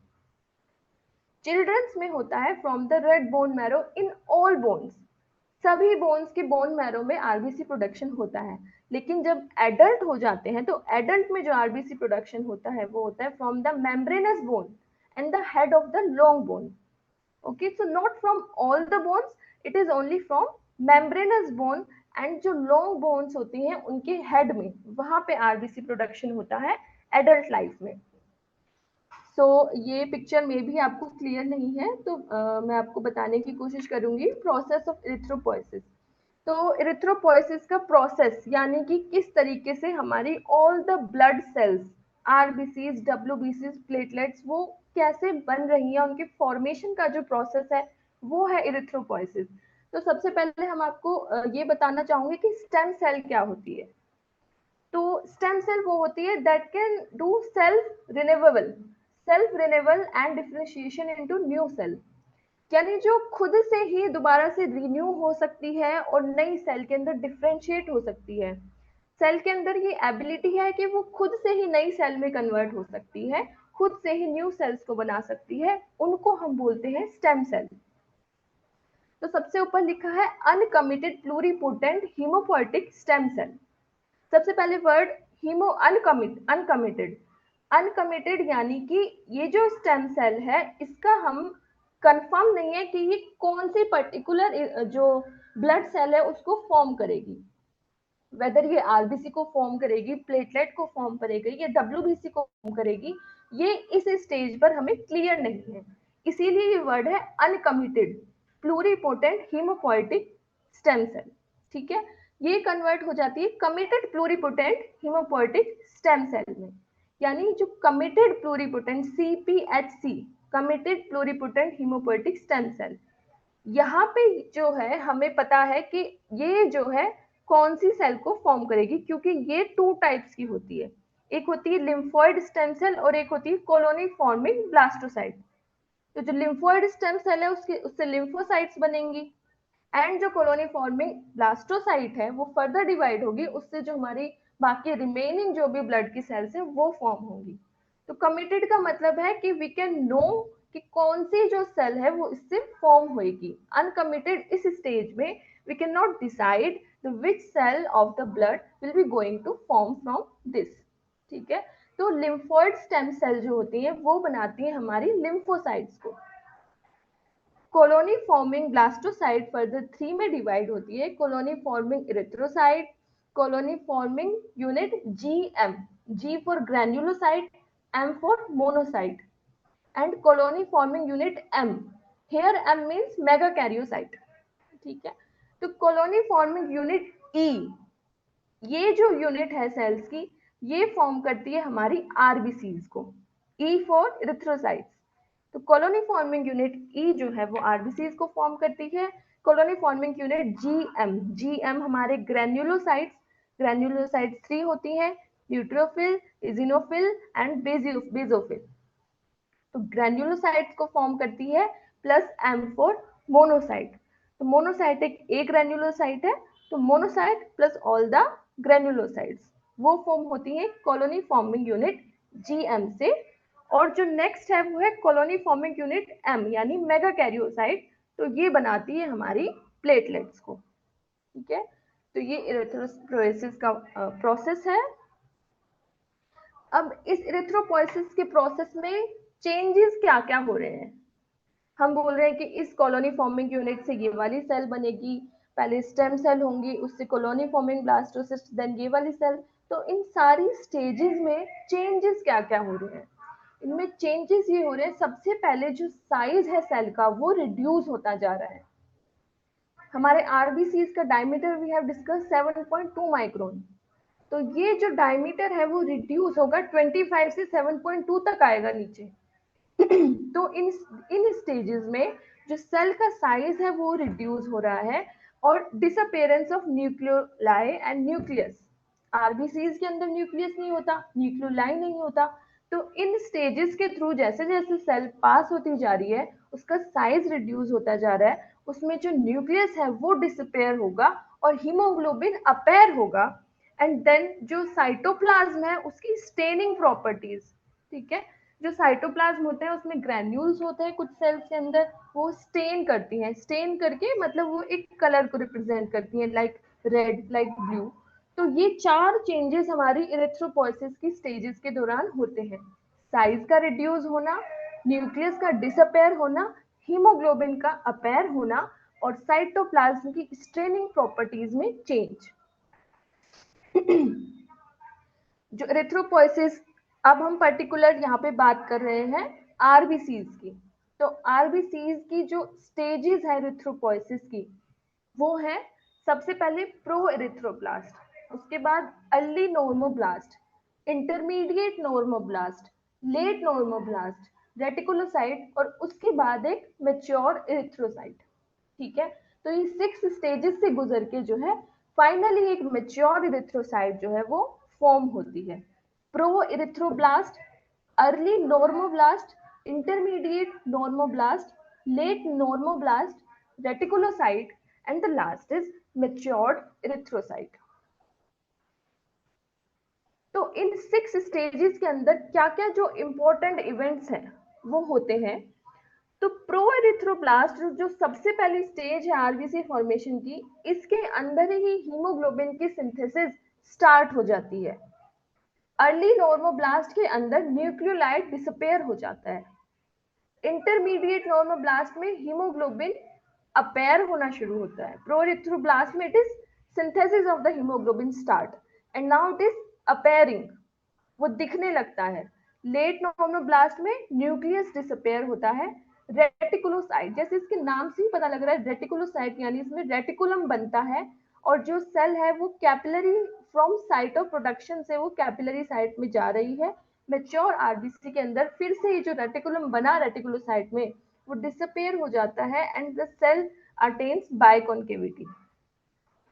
चिल्ड्रंस में होता है from the red bone marrow in all bones, सभी बोन्स के बोन मैरो में आरबीसी प्रोडक्शन होता है। लेकिन जब एडल्ट हो जाते हैं तो एडल्ट में जो आरबीसी प्रोडक्शन होता है वो होता है from the membranes bone and the head of the long bone. Okay, so not from all the bones, it is only from membranous bone and जो long bones होती हैं उनके head में वहां पे आरबीसी प्रोडक्शन होता है एडल्ट लाइफ में। सो ये पिक्चर में भी आपको क्लियर नहीं है तो मैं आपको बताने की कोशिश करूंगी प्रोसेस ऑफ इरिथ्रोपोइसिस। तो इरिथ्रोपोइसिस का प्रोसेस यानी कि किस तरीके से हमारी all the blood cells RBCs, डब्ल्यूबीसीज, प्लेटलेट्स वो कैसे बन रही हैं, उनके फॉर्मेशन का जो प्रोसेस है वो है इरिथ्रोपोइसिस। तो सबसे पहले हम आपको ये बताना चाहूंगी कि स्टेम सेल क्या होती है। तो स्टेम सेल वो होती है that can do self renewable and differentiation into new cell, यानी जो खुद से ही दोबारा से रिन्यू हो सकती है और नई सेल के अंदर डिफरेंशिएट हो सकती है। सेल के अंदर ये एबिलिटी है कि वो खुद से ही नई सेल में कन्वर्ट हो सकती है, खुद से ही न्यू सेल्स को बना सकती है, उनको हम बोलते हैं स्टेम सेल। तो सबसे ऊपर लिखा है uncommitted pluripotent haemopoietic stem cell. सबसे पहले वर्ड हीमो अनकमिटेड, अनकमिटेड यानी कि ये जो स्टेम सेल है इसका हम कंफर्म नहीं है कि ये कौन सी पर्टिकुलर जो ब्लड सेल है उसको फॉर्म करेगी, वेदर ये आरबीसी को फॉर्म करेगी, प्लेटलेट को फॉर्म करेगी या डब्ल्यूबीसी को फॉर्म करेगी, ये इस स्टेज पर हमें क्लियर नहीं है। इसीलिए ये वर्ड है uncommitted pluripotent haemopoietic stem cell. ठीक है, ये कन्वर्ट हो जाती है committed pluripotent haemopoietic stem cell में, यानी जो committed pluripotent CPHC committed pluripotent haemopoietic stem cell, यहाँ पे जो है हमें पता है कि ये जो है कौन सी सेल को फॉर्म करेगी, क्योंकि ये 2 टाइप्स की होती है, एक होती है लिम्फोइड स्टेम सेल और एक होती है कॉलोनी फॉर्मिंग ब्लास्टोसाइट। तो जो लिम्फोइड स्टेम सेल है उससे लिम्फोसाइट्स बनेंगी, एंड जो कॉलोनी फॉर्मिंग ब्लास्टोसाइट है वो फर्दर डिवाइड होगी, उससे जो हमारी बाकी रिमेनिंग जो भी ब्लड की सेल्स है वो फॉर्म होंगी। तो कमिटेड का मतलब है कि वी कैन नो कि कौन सी जो सेल है वो इससे फॉर्म होगी। अनकमिटेड इस स्टेज में we can not decide the which cell of the blood will be going to form from this. ठीक है, तो लिम्फोइड स्टेम सेल जो होती हैं वो बनाती हैं हमारी लिम्फोसाइट्स को। कॉलोनी फॉर्मिंग ब्लास्टोसाइट फर्दर 3 में डिवाइड होती है, colony forming erythrocyte, colony forming unit GM, G for granulocyte, M for monocyte, and colony forming unit M, here M means megakaryocyte. ठीक है, तो कॉलोनी फॉर्मिंग यूनिट ई, ये जो यूनिट है सेल्स की ये फॉर्म करती है हमारी आरबीसीज को, ई फॉर इरिथ्रोसाइट्स। तो कॉलोनी फॉर्मिंग यूनिट ई जो है वो आरबीसीज को फॉर्म करती है। Colony forming unit GM, GM हमारे ग्रैन्युलोसाइट्स, ग्रैन्युलोसाइट्स 3 होती हैं, न्यूट्रोफिल, इजिनोफिल एंड बेजोफिल। तो ग्रैन्युलोसाइट्स को फॉर्म करती है प्लस एम फॉर मोनोसाइट। तो मोनोसाइट एक ग्रैन्युलोसाइट है, तो monocyte plus all the granulocytes वो फॉर्म होती है कॉलोनी फॉर्मिंग यूनिट जीएम से। और जो नेक्स्ट है वो है कॉलोनी फॉर्मिंग यूनिट एम यानी मेगाकैरियोसाइट, तो ये बनाती है हमारी प्लेटलेट्स को। ठीक है, तो ये इरिथ्रोपोइसिस का प्रोसेस है। अब इस इरिथ्रोपोइसिस के प्रोसेस में चेंजेस क्या क्या हो रहे हैं? हम बोल रहे हैं कि इस कॉलोनी फॉर्मिंग यूनिट से ये वाली सेल बनेगी, पहले स्टेम सेल होंगी, उससे कॉलोनी फॉर्मिंग ब्लास्टोसिस्ट, देन ये वाली सेल। तो इन सारी स्टेजेस में चेंजेस क्या क्या हो रहे हैं? इनमें चेंजेस ये हो रहे हैं, सबसे पहले जो साइज है सेल का वो रिड्यूस होता जा रहा है। हमारे आरबीसीज का diameter we have discuss 7.2 micron. तो ये जो डायमीटर है वो रिड्यूस होगा, 25 से 7.2 तक आएगा नीचे। तो इन स्टेजेस में जो सेल का साइज है वो रिड्यूस हो रहा है, और disappearance of nucleoli and nucleus. RBCs के अंदर न्यूक्लियस नहीं होता, न्यूक्लियोलाई नहीं होता। तो इन स्टेजेस के थ्रू जैसे जैसे सेल पास होती जा रही है, उसका साइज रिड्यूस होता जा रहा है, उसमें जो न्यूक्लियस है वो डिसअपेयर होगा और हीमोग्लोबिन अपेयर होगा। एंड देन जो साइटोप्लाज्म है उसकी स्टेनिंग प्रॉपर्टीज, ठीक है, जो साइटोप्लाज्म होते हैं उसमें ग्रैन्यूल्स होते हैं कुछ सेल्स के अंदर, वो स्टेन करती हैं, स्टेन करके मतलब वो एक कलर को रिप्रेजेंट करती हैं, लाइक रेड, लाइक ब्लू। तो ये चार चेंजेस हमारी इरिथ्रोपोइसिस की स्टेजेस के दौरान होते हैं। साइज का रिड्यूस होना, न्यूक्लियस का डिसअपेयर होना, हीमोग्लोबिन का अपेयर होना, और साइटोप्लाज्म की स्ट्रेनिंग प्रॉपर्टीज में चेंज। जो इरिथ्रोपोइसिस, अब हम पर्टिकुलर यहाँ पे बात कर रहे हैं आरबीसीज की। तो आरबीसीज की जो स्टेजेस है इरिथ्रोपोइसिस की, वो है सबसे पहले प्रो इरिथ्रोब्लास्ट, उसके बाद early normoblast, intermediate normoblast, late normoblast, reticulocyte, और उसके बाद एक मेच्योर इरिथ्रोसाइट। ठीक है, तो ये 6 स्टेजेस से गुजर के जो है फाइनली एक मेच्योर इरिथ्रोसाइट जो है वो फॉर्म होती है। Pro erythroblast, early normoblast, intermediate normoblast, late normoblast, reticulocyte, and the last is matured erythrocyte. तो इन 6 स्टेजेस के अंदर क्या क्या जो इंपॉर्टेंट इवेंट्स हैं वो होते हैं। तो प्रो एरिथ्रोब्लास्ट जो सबसे पहली स्टेज है आरबीसी फॉर्मेशन की, इसके अंदर ही हीमोग्लोबिन की सिंथेसिस स्टार्ट हो जाती है। अर्ली नॉर्मोब्लास्ट के अंदर न्यूक्लियोलाइड डिसअपेयर हो जाता है। इंटरमीडिएट नॉर्मोब्लास्ट में हीमोग्लोबिन अपेयर होना शुरू होता है। प्रो एरिथ्रोब्लास्ट में it is synthesis of the haemoglobin start and now it is appearing, वो दिखने लगता है। लेट नॉर्मोब्लास्ट में न्यूक्लियस डिसअपेयर होता है। रेटिकुलोसाइट, जैसे इसके नाम से ही पता लग रहा है, रेटिकुलोसाइट यानी इसमें रेटिकुलम बनता है, और जो सेल है वो capillary from site of production से वो कैपिलरी साइट में जा रही है। मेच्योर आरबीसी के अंदर फिर से ये जो रेटिकुलम बना रेटिकुलोसाइट में वो डिसअपेयर हो जाता है एंड द सेल अटेन्स बाइकॉन्केविटी।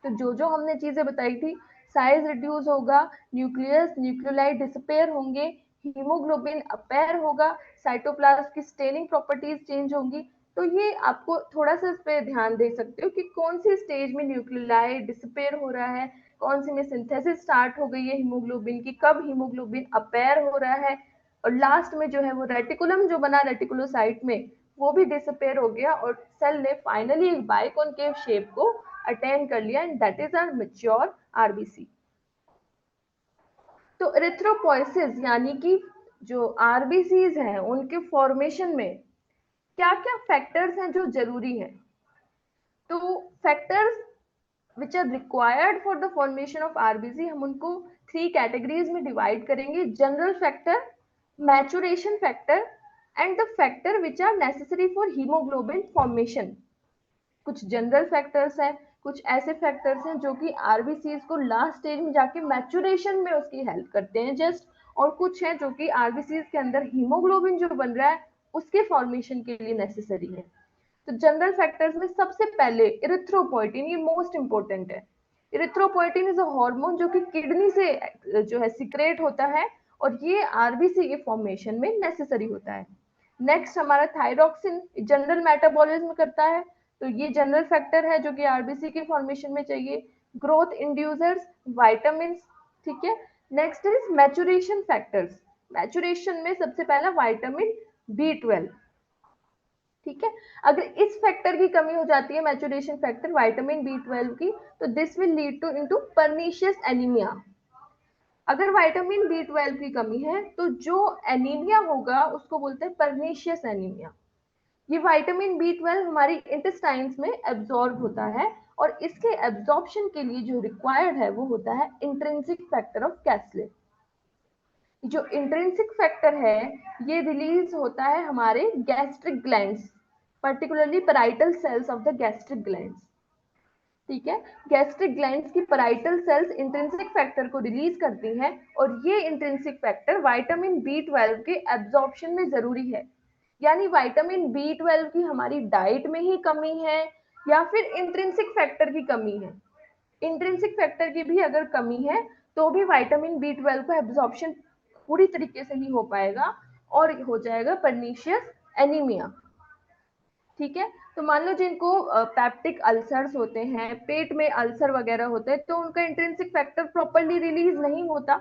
तो जो जो हमने चीजें बताई थी, साइज रिड्यूस होगा, न्यूक्लियस न्यूक्लियोलाइड डिसअपेयर होंगे, हीमोग्लोबिन अपेयर होगा, साइटोप्लाज्म की स्टेनिंग प्रॉपर्टीज चेंज होंगी। तो ये आपको थोड़ा सा इस पे ध्यान दे सकते हो कि कौन सी स्टेज में न्यूक्लियोलाइड डिसअपेयर हो रहा है, कौन सी में सिंथेसिस स्टार्ट हो गई है हीमोग्लोबिन की, कब हीमोग्लोबिन अपेयर हो रहा है, और लास्ट में जो है वो रेटिकुलम जो बना रेटिकुलोसाइट में वो भी डिसअपेयर हो गया, और सेल ने फाइनली एक बाइकॉन्केव शेप को अटेन कर लिया, and that is our mature RBC. तो इरिथ्रोपोइसिस यानी कि जो आरबीसीज हैं उनके फॉर्मेशन में क्या क्या फैक्टर्स हैं जो जरूरी हैं? तो factors which are required for the formation of RBC, हम उनको 3 कैटेगरीज में डिवाइड करेंगे: general factor, maturation factor, and the factor which are necessary for haemoglobin formation. कुछ जनरल फैक्टर्स हैं, कुछ ऐसे फैक्टर्स हैं जो कि आरबीसीज को लास्ट स्टेज में जाके मैचुरेशन में उसकी हेल्प करते हैं जस्ट, और कुछ हैं जो कि आरबीसीज के अंदर हीमोग्लोबिन जो बन रहा है उसके फॉर्मेशन के लिए नेसेसरी है। तो जनरल फैक्टर्स में सबसे पहले इरिथ्रोपोइटिन, ये मोस्ट इंपॉर्टेंट है। इरिथ्रोपोइटिन इज अ हार्मोन जो कि किडनी से जो है सिक्रेट होता है, और ये आरबीसी के फॉर्मेशन में नेसेसरी होता है। नेक्स्ट हमारा थायरोक्सिन जनरल मेटाबॉलिज्म करता है, तो ये जनरल फैक्टर है जो कि आरबीसी के फॉर्मेशन में चाहिए। ग्रोथ इंड्यूसर्स, वाइटामिन, ठीक है। Next is maturation factors, maturation में सबसे पहला वाइटामिन B12, ठीक है। अगर इस फैक्टर की कमी हो जाती है, मैचुरेशन फैक्टर विटामिन B12 की, तो this will lead to into pernicious anaemia. अगर विटामिन B12 की कमी है तो जो एनीमिया होगा उसको बोलते हैं परनीशियस एनीमिया। ये विटामिन B12 हमारी इंटेस्टाइन्स में एब्जॉर्ब होता है और इसके एब्जॉर्प्शन के लिए जो रिक्वायर्ड है वो होता है इंट्रिंसिक फैक्टर ऑफ कैसलेट। जो इंट्रिंसिक फैक्टर है ये रिलीज होता है हमारे gastric glands, particularly parietal cells of the gastric glands. ठीक है, गैस्ट्रिक ग्लैंड्स की पैराइटल सेल्स इंट्रिंसिक फैक्टर को रिलीज करती हैं और ये इंट्रिंसिक फैक्टर विटामिन B12 के एब्जॉर्प्शन में जरूरी है। यानी विटामिन B12 की हमारी डाइट में ही कमी है या फिर इंट्रिंसिक फैक्टर की कमी है। इंट्रिंसिक फैक्टर की भी अगर कमी है तो भी विटामिन B12 का एब्जॉर्प्शन पूरी तरीके से नहीं हो पाएगा और हो जाएगा परनीशियस एनीमिया। ठीक है, तो मान लो जिनको पैप्टिक अल्सर्स होते हैं, पेट में अल्सर वगैरह होते हैं, तो उनका इंट्रिंसिक फैक्टर प्रॉपरली रिलीज नहीं होता,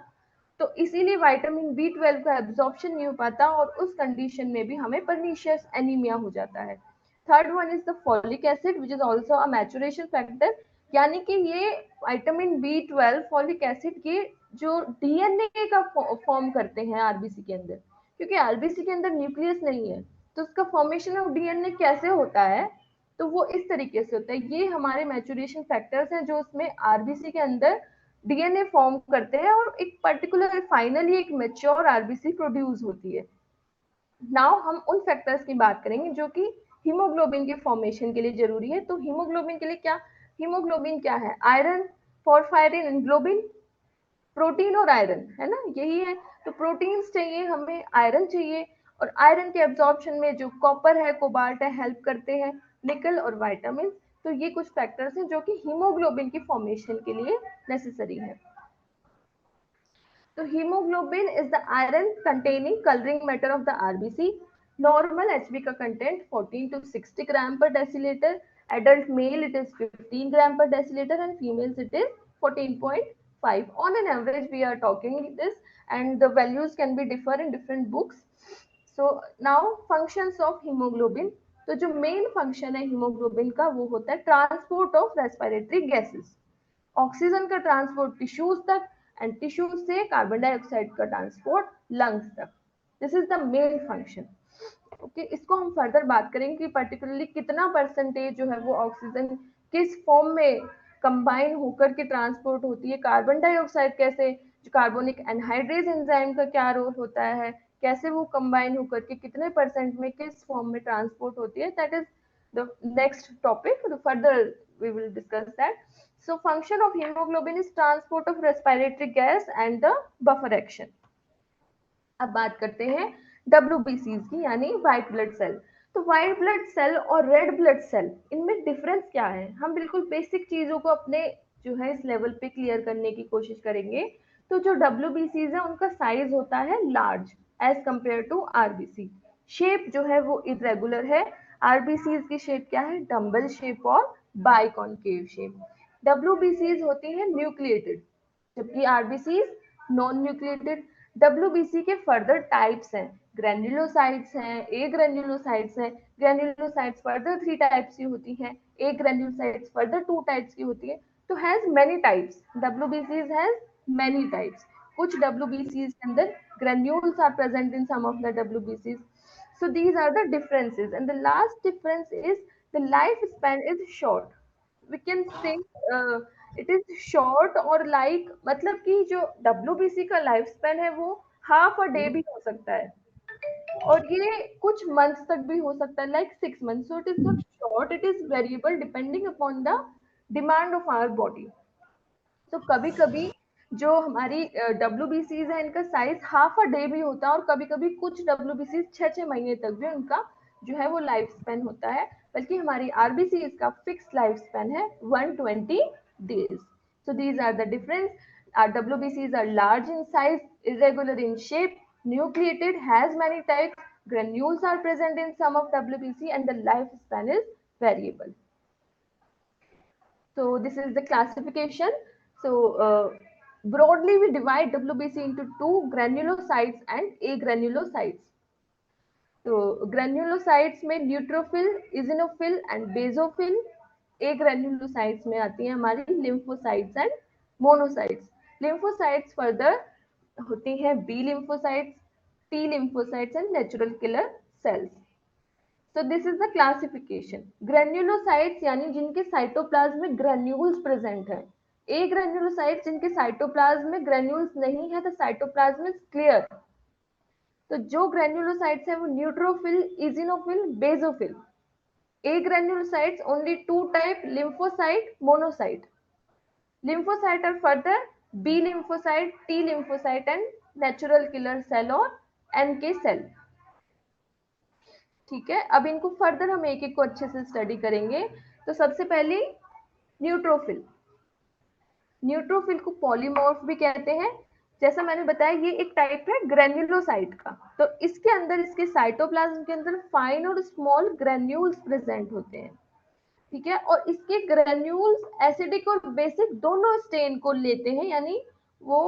तो इसीलिए विटामिन B12 का एब्जॉर्प्शन नहीं हो पाता और उस कंडीशन में भी हमें परनीशियस एनीमिया हो जाता है। Third one is the folic acid which is also a maturation factor, यानी कि ये विटामिन B12 फॉलिक एसिड के जो डीएनए का फॉर्म करते हैं आरबीसी के अंदर, क्योंकि आरबीसी के अंदर न्यूक्लियस नहीं है तो उसका फॉर्मेशन ऑफ डीएनए कैसे होता है, तो वो इस तरीके से होता है। ये हमारे मैचुरेशन फैक्टर्स हैं जो उसमें आरबीसी के अंदर डीएनए फॉर्म करते हैं और एक पर्टिकुलर फाइनली एक मेच्योर आरबीसी प्रोड्यूस होती है। नाउ हम उन फैक्टर्स की बात करेंगे जो कि हीमोग्लोबिन के फॉर्मेशन के लिए जरूरी है। तो हीमोग्लोबिन के लिए क्या, हीमोग्लोबिन क्या है, आयरन, फॉस्फोराइड एंड ग्लोबिन, प्रोटीन और आयरन, है ना, यही है। तो प्रोटीन्स चाहिए हमें, आयरन चाहिए, और आयरन के एब्जॉर्प्शन में जो कॉपर है, कोबाल्ट है, हेल्प करते हैं, निकल और विटामिन। तो ये कुछ फैक्टर्स हैं जो कि हीमोग्लोबिन की फॉर्मेशन के लिए नेसेसरी है। तो haemoglobin is the iron containing colouring matter of the RBC. Normal HB का कंटेंट 14 to 60 ग्राम पर decilitre, adult mail it is 15 gram per deciliter and females it is 14.5 on an average we are talking this, and the values can be differ in different books. So now functions of hemoglobin, तो जो main function है haemoglobin का वो होता है transport of respiratory gases, oxygen का transport tissues तक and tissues से कार्बन डाइऑक्साइड का ट्रांसपोर्ट लंग्स तक। This is the main function. Okay, इसको हम फर्दर बात करेंगे कि पर्टिकुलरली कितना परसेंटेज जो है वो ऑक्सीजन किस फॉर्म में कंबाइन होकर के ट्रांसपोर्ट होती है, कार्बन डाइऑक्साइड कैसे, जो कार्बोनिक एनहाइड्रेज एंजाइम का क्या रोल होता है, कैसे वो कंबाइन होकर के कितने परसेंट में किस फॉर्म में ट्रांसपोर्ट होती है, that is the next topic, further we will discuss that. So function of hemoglobin is transport of respiratory gas and the buffer action. अब बात करते हैं WBCs की, यानी व्हाइट ब्लड सेल। तो व्हाइट ब्लड सेल और रेड ब्लड सेल, इनमें difference क्या है, हम बिल्कुल बेसिक चीजों को अपने जो है इस लेवल पे क्लियर करने की कोशिश करेंगे। तो जो WBCs है उनका साइज होता है large as compare to RBC. Shape जो है वो इरेगुलर है, आरबीसीज की शेप क्या है, डम्बल शेप और बाइकॉनकेव शेप। WBCs होती है न्यूक्लिएटेड जबकि आरबीसीज नॉन न्यूक्लिएटेड। WBC के फर्दर टाइप्स हैं, ग्रेन्युलोसाइट्स हैं, ए ग्रेन्युलोसाइट्स हैं, ग्रेन्युलोसाइट्स फर्दर 3 टाइप्स की होती हैं, ए ग्रेन्युलोसाइट्स फर्दर 2 टाइप्स की होती है। तो has many types, WBCs has many types. कुछ WBCs के अंदर granules are present in some of the WBCs. So these are the differences, and the last difference is the lifespan is short. We can say uh, it is short, और like मतलब कि जो WBC का life span है वो half a day भी हो सकता है और ये कुछ मंथ्स तक भी हो सकता है, like 6 months. So it is not short, it is variable depending upon the demand of our body. तो कभी कभी जो हमारी WBCs है इनका साइज हाफ अ डे भी होता है और कभी कभी कुछ WBCs 6-6 महीने तक भी उनका जो है वो लाइफ स्पैन होता है, बल्कि हमारी RBCs का फिक्स लाइफ स्पैन है 120 days. So these are the difference. Our WBCs are large in size, irregular in shape, nucleated, has many types, granules are present in some of WBC, and the lifespan is variable. So this is the classification. So broadly we divide WBC into 2, granulocytes and agranulocytes. तो granulocytes में neutrophil, इजिनोफिल and basophil, agranulocytes में आती हैं हमारी lymphocytes and monocytes. Lymphocytes further होती हैं B lymphocytes, T lymphocytes and natural killer cells. So this is the classification. Granulocytes यानी जिनके साइटोप्लाज्म में ग्रेन्यूल्स प्रेजेंट है। ए ग्रेन्युलोसाइट्स जिनके साइटोप्लाज्म में ग्रेन्यूल्स नहीं है, तो साइटोप्लाज्म इज क्लियर। तो जो ग्रेन्युलोसाइट्स है वो neutrophil, eosinophil, basophil. Agranulocytes only two type, lymphocyte, monocyte. Lymphocyte are further B lymphocyte, T lymphocyte and natural killer cell और NK cell। ठीक है, अब इनको फर्दर हम एक एक को अच्छे से स्टडी करेंगे। तो सबसे पहले न्यूट्रोफिल। न्यूट्रोफिल को पॉलीमॉर्फ भी कहते हैं। जैसा मैंने बताया ये एक टाइप है ग्रेन्युलोसाइट का। तो इसके अंदर, इसके साइटोप्लाज्म के अंदर फाइन और स्मॉल ग्रेन्यूल्स प्रेजेंट होते हैं। ठीक है, और इसके ग्रेन्यूल्स एसिडिक और बेसिक दोनों स्टेन को लेते हैं, यानी वो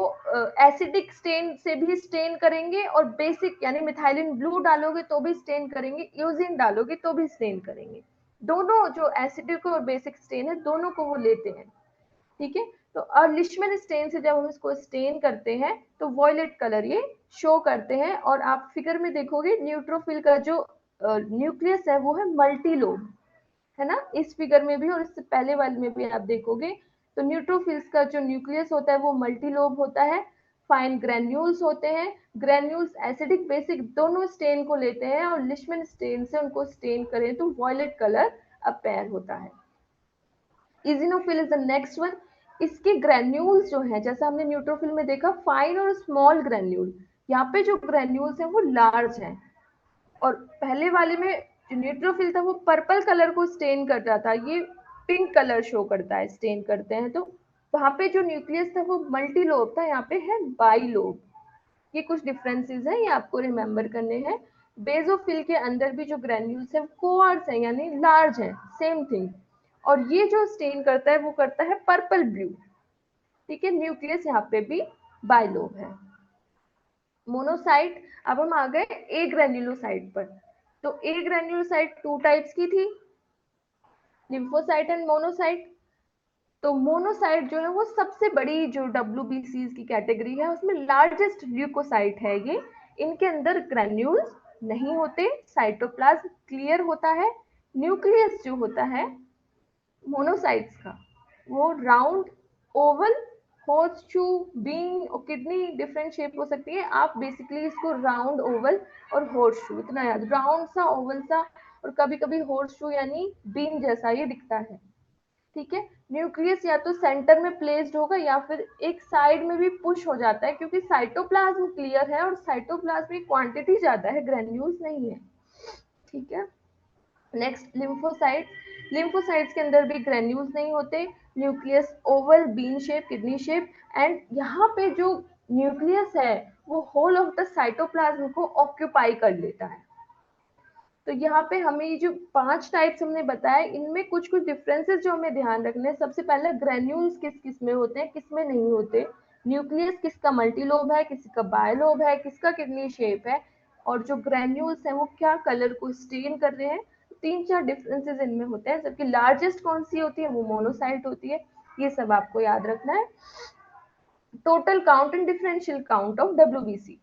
एसिडिक स्टेन से भी स्टेन करेंगे और बेसिक यानी मिथाइलिन ब्लू डालोगे तो भी स्टेन करेंगे, यूजिन डालोगे तो भी स्टेन करेंगे। दोनों जो एसिडिक और बेसिक स्टेन है दोनों को वो लेते हैं। ठीक है, तो और लिशमन स्टेन से जब हम इसको स्टेन करते हैं तो वॉयलेट कलर ये शो करते हैं। और आप फिगर में देखोगे न्यूट्रोफिल का जो न्यूक्लियस है वो है मल्टीलोब, है ना, इस फिगर में भी और इससे पहले वाले में भी आप देखोगे। तो न्यूट्रोफिल्स का जो न्यूक्लियस होता है वो मल्टीलोब होता है। फाइन ग्रेन्यूल्स होते हैं। ग्रेन्यूल्स एसिडिक बेसिक दोनों स्टेन को लेते हैं और लिशमन स्टेन से उनको स्टेन करें तो वॉयलेट कलर अपेयर होता है। इजिनोफिल इज द नेक्स्ट वन। इसके ग्रेन्यूल्स जो है, जैसा हमने न्यूट्रोफिल में देखा फाइन और स्मॉल ग्रेन्यूल, यहाँ पे जो ग्रेन्यूल्स हैं वो लार्ज हैं। और पहले वाले में जो न्यूट्रोफिल था वो पर्पल कलर को स्टेन कर रहा था, ये पिंक कलर शो करता है स्टेन करते हैं। तो वहां पे जो न्यूक्लियस था वो मल्टी लोब था, यहाँ पे है बाई लोब। ये कुछ डिफरेंसेस हैं, ये आपको रिमेम्बर करने हैं। बेजोफिल के अंदर भी जो ग्रेन्यूल्स है कोआर्स है यानी लार्ज है, सेम थिंग। और ये जो स्टेन करता है वो करता है पर्पल ब्लू। ठीक है, न्यूक्लियस यहाँ पे भी बाइलोब है। मोनोसाइट। अब हम आ गए ए ग्रेन्युलोसाइट पर। तो ए ग्रेन्युलोसाइट टू टाइप्स की थी, लिम्फोसाइट एंड मोनोसाइट। तो मोनोसाइट जो है वो सबसे बड़ी जो WBCs की कैटेगरी है उसमें लार्जेस्ट ल्यूकोसाइट है ये। इनके अंदर ग्रेन्यूल्स नहीं होते, साइटोप्लाज्म क्लियर होता है। न्यूक्लियस जो होता है मोनोसाइट्स का वो round, oval, horse shoe, bean और किडनी डिफरेंट शेप हो सकती है। आप बेसिकली इसको राउंड, ओवल और हॉर्स शू इतना याद, राउंड सा, ओवल सा और कभी कभी हॉर्स शू यानी बीन जैसा ये दिखता है। ठीक है, न्यूक्लियस या तो सेंटर में प्लेस्ड होगा या फिर एक साइड में भी पुश हो जाता है, क्योंकि साइटोप्लाज्म क्लियर है और साइटोप्लाज्म की क्वांटिटी ज्यादा है, ग्रेन्यूल्स नहीं है। ठीक है, नेक्स्ट लिम्फोसाइट। लिम्फोसाइट्स के अंदर भी ग्रेन्यूल्स नहीं होते, nucleus Oval, bean shape, kidney shape. And यहाँ पे जो न्यूक्लियस है वो होल ऑफ द साइटोप्लाज्म को ऑक्यूपाई कर लेता है। तो यहाँ पे हमें ये जो 5 टाइप्स हमने बताए इनमें कुछ कुछ डिफरेंसेस जो हमें ध्यान रखने हैं। सबसे पहले ग्रेन्यूल्स किस किस में होते हैं, किस में नहीं होते। न्यूक्लियस किसका मल्टीलोब है, किसी का बायलोब है, किसका किडनी शेप है, और जो ग्रेन्यूल्स हैं वो क्या कलर को स्टेन कर रहे हैं। 3-4 डिफरेंसेस इनमें होते हैं। जबकि लार्जेस्ट कौन सी होती है, वो मोनोसाइट होती है। ये सब आपको याद रखना है। Total count and differential count of WBC।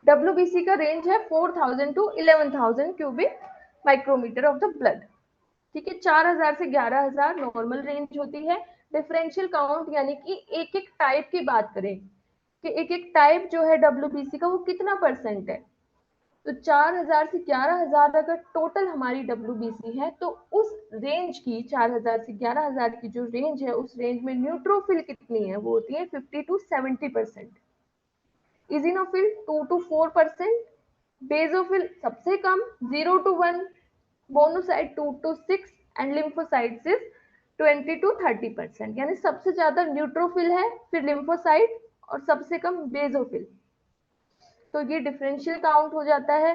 WBC का रेंज है 4000 to 11000 cubic micrometre of the blood. ठीक है, 4000 से 11000 नॉर्मल रेंज होती है। डिफरेंशियल काउंट यानी कि एक एक टाइप की बात करें कि एक एक टाइप जो है WBC का वो कितना परसेंट है। तो 4000 से 11000 अगर टोटल हमारी WBC है तो उस रेंज की 4000 से 11000 की जो रेंज है उस रेंज में न्यूट्रोफिल कितनी है, वो होती है 50 टू 70%। इजिनोफिल 2 टू 4%, बेसोफिल सबसे कम 0 to 1, monocyte 2 to 6 and lymphocytes is 20 to 30%। यानी सबसे ज्यादा न्यूट्रोफिल है, फिर लिम्फोसाइट और सबसे कम बेसोफिल। तो ये डिफरेंशियल काउंट हो जाता है।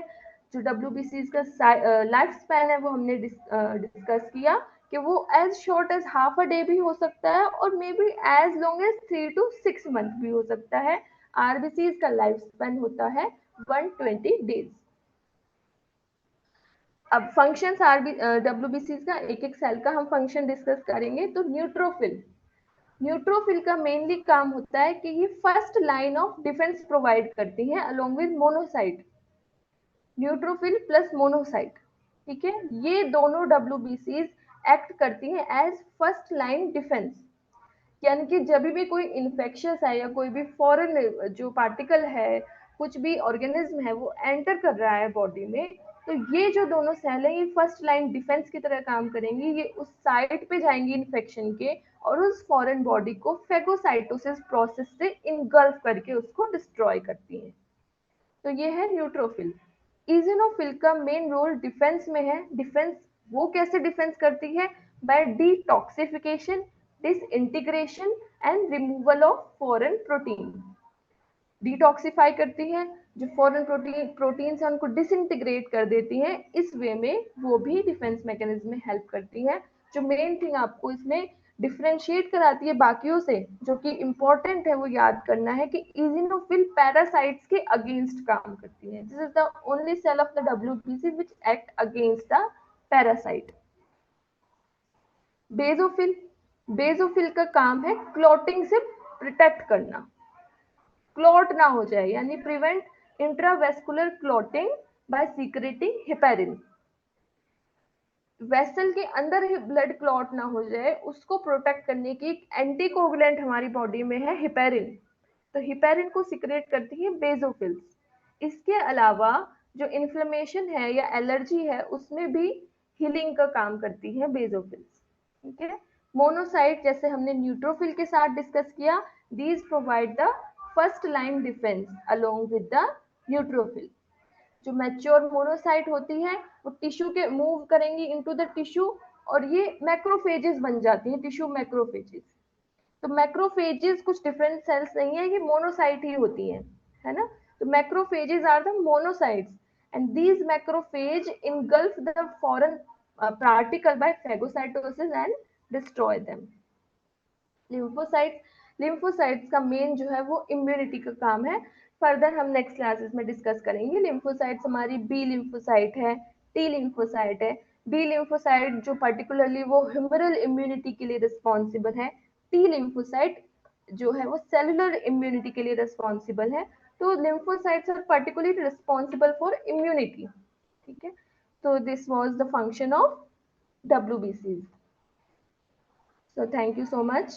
जो WBC का लाइफ स्पैन है वो हमने डिस्कस किया कि वो as short as half a day भी हो सकता है और may be as long as 3 to 6 month भी हो सकता है। RBC का लाइफ स्पैन होता है 120 डेज। अब फंक्शंस WBC का एक एक सेल का हम फंक्शन डिस्कस करेंगे। तो न्यूट्रोफिल, न्यूट्रोफिल का मेनली काम होता है कि ये first line of defence provide करती हैं along with monocyte, neutrophil plus monocyte, ठीक है। ये दोनों डब्ल्यूबीसीज एक्ट करती हैं एज फर्स्ट लाइन डिफेंस, यानी कि जब भी कोई इन्फेक्शन है या कोई भी फॉरेन जो पार्टिकल है, कुछ भी ऑर्गेनिज्म है वो एंटर कर रहा है बॉडी में, तो ये जो दोनों सेल हैं ये फर्स्ट लाइन डिफेंस की तरह काम करेंगी। ये उस साइट पे जाएंगी इन्फेक्शन के और उस फॉरेन बॉडी को फेगोसाइटोसिस प्रोसेस से इनगल्फ करके उसको डिस्ट्रॉय करती हैं। तो ये है न्यूट्रोफिल। इजिनोफिल का मेन रोल डिफेंस में है। डिफेंस वो कैसे डिफेंस करती है? By detoxification, disintegration and removal of foreign protein. Detoxify करती है, जो फॉरेन प्रोटीन है उनको डिसइंटीग्रेट कर देती हैं। इस वे में वो भी डिफेंस मैकेनिज्म में हेल्प करती है। जो मेन थिंग आपको इसमें डिफरेंशिएट कराती है बाकियों से, जो कि इम्पोर्टेंट है वो याद करना है कि इजिनोफिल पैरासाइट्स के अगेंस्ट काम करती है। This is the only cell of the WBC which act against the parasite. Basophil, basophil का काम है क्लॉटिंग से प्रोटेक्ट करना, क्लॉट ना हो जाए, यानी prevent intravascular clotting by secreting heparin. Vessel के अंदर ही ब्लड क्लॉट ना हो जाए उसको प्रोटेक्ट करने की एक एंटीकोगुलेंट हमारी बॉडी में है हिपेरिन। तो हिपेरिन को सिक्रेट करती है बेजोफिल्स। इसके अलावा जो इन्फ्लेमेशन है या एलर्जी है उसमें भी हीलिंग का काम करती है बेजोफिल्स, ठीक है। मोनोसाइट जैसे हमने न्यूट्रोफिल के साथ डिस्कस किया, these provide the first line defence along with the neutrophil. जो मैच्योर मोनोसाइट होती है वो टिश्यू के मूव करेंगी इनटू द टिश्यू और ये मैक्रोफेजेस बन जाती हैं, टिश्यू मैक्रोफेजेस। तो मैक्रोफेजेस कुछ डिफरेंट सेल्स नहीं है, ये मोनोसाइट ही होती हैं, है ना। तो macrophages are the monocytes and these macrophage engulf the foreign particle by phagocytosis and destroy them. Lymphocytes, lymphocytes का मेन जो है वो इम्यूनिटी का काम है। फर्दर हम नेक्स्ट क्लासेस में डिस्कस करेंगे। लिम्फोसाइट्स हमारी बी लिम्फोसाइट है, टी लिम्फोसाइट है। बी लिम्फोसाइट जो पर्टिकुलरली वो ह्यूमरल इम्यूनिटी के लिए रिस्पॉन्सिबल है, टी लिम्फोसाइट जो है वो सेलुलर इम्यूनिटी के लिए रिस्पॉन्सिबल है। तो lymphocytes are particularly responsible for immunity, ठीक है। तो this was the function of WBCs. So thank you so much.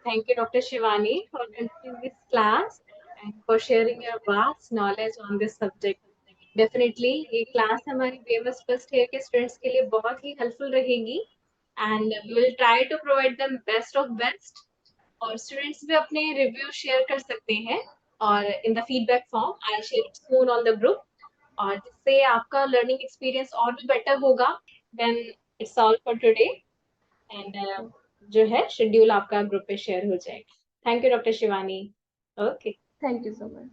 Thank you, Dr. Shivani, for conducting this class and for sharing your vast knowledge on this subject. Definitely, ये class हमारी BMS first year के students के लिए बहुत ही helpful रहेगी and we will try to provide them best of best. और students भी अपने review share कर सकते हैं और in the feedback form I'll share it soon on the group और जिससे आपका learning experience और भी better होगा. Then it's all for today and जो है शेड्यूल आपका ग्रुप पे शेयर हो जाएगा. Thank you doctor Shivani. Okay. Thank you so much.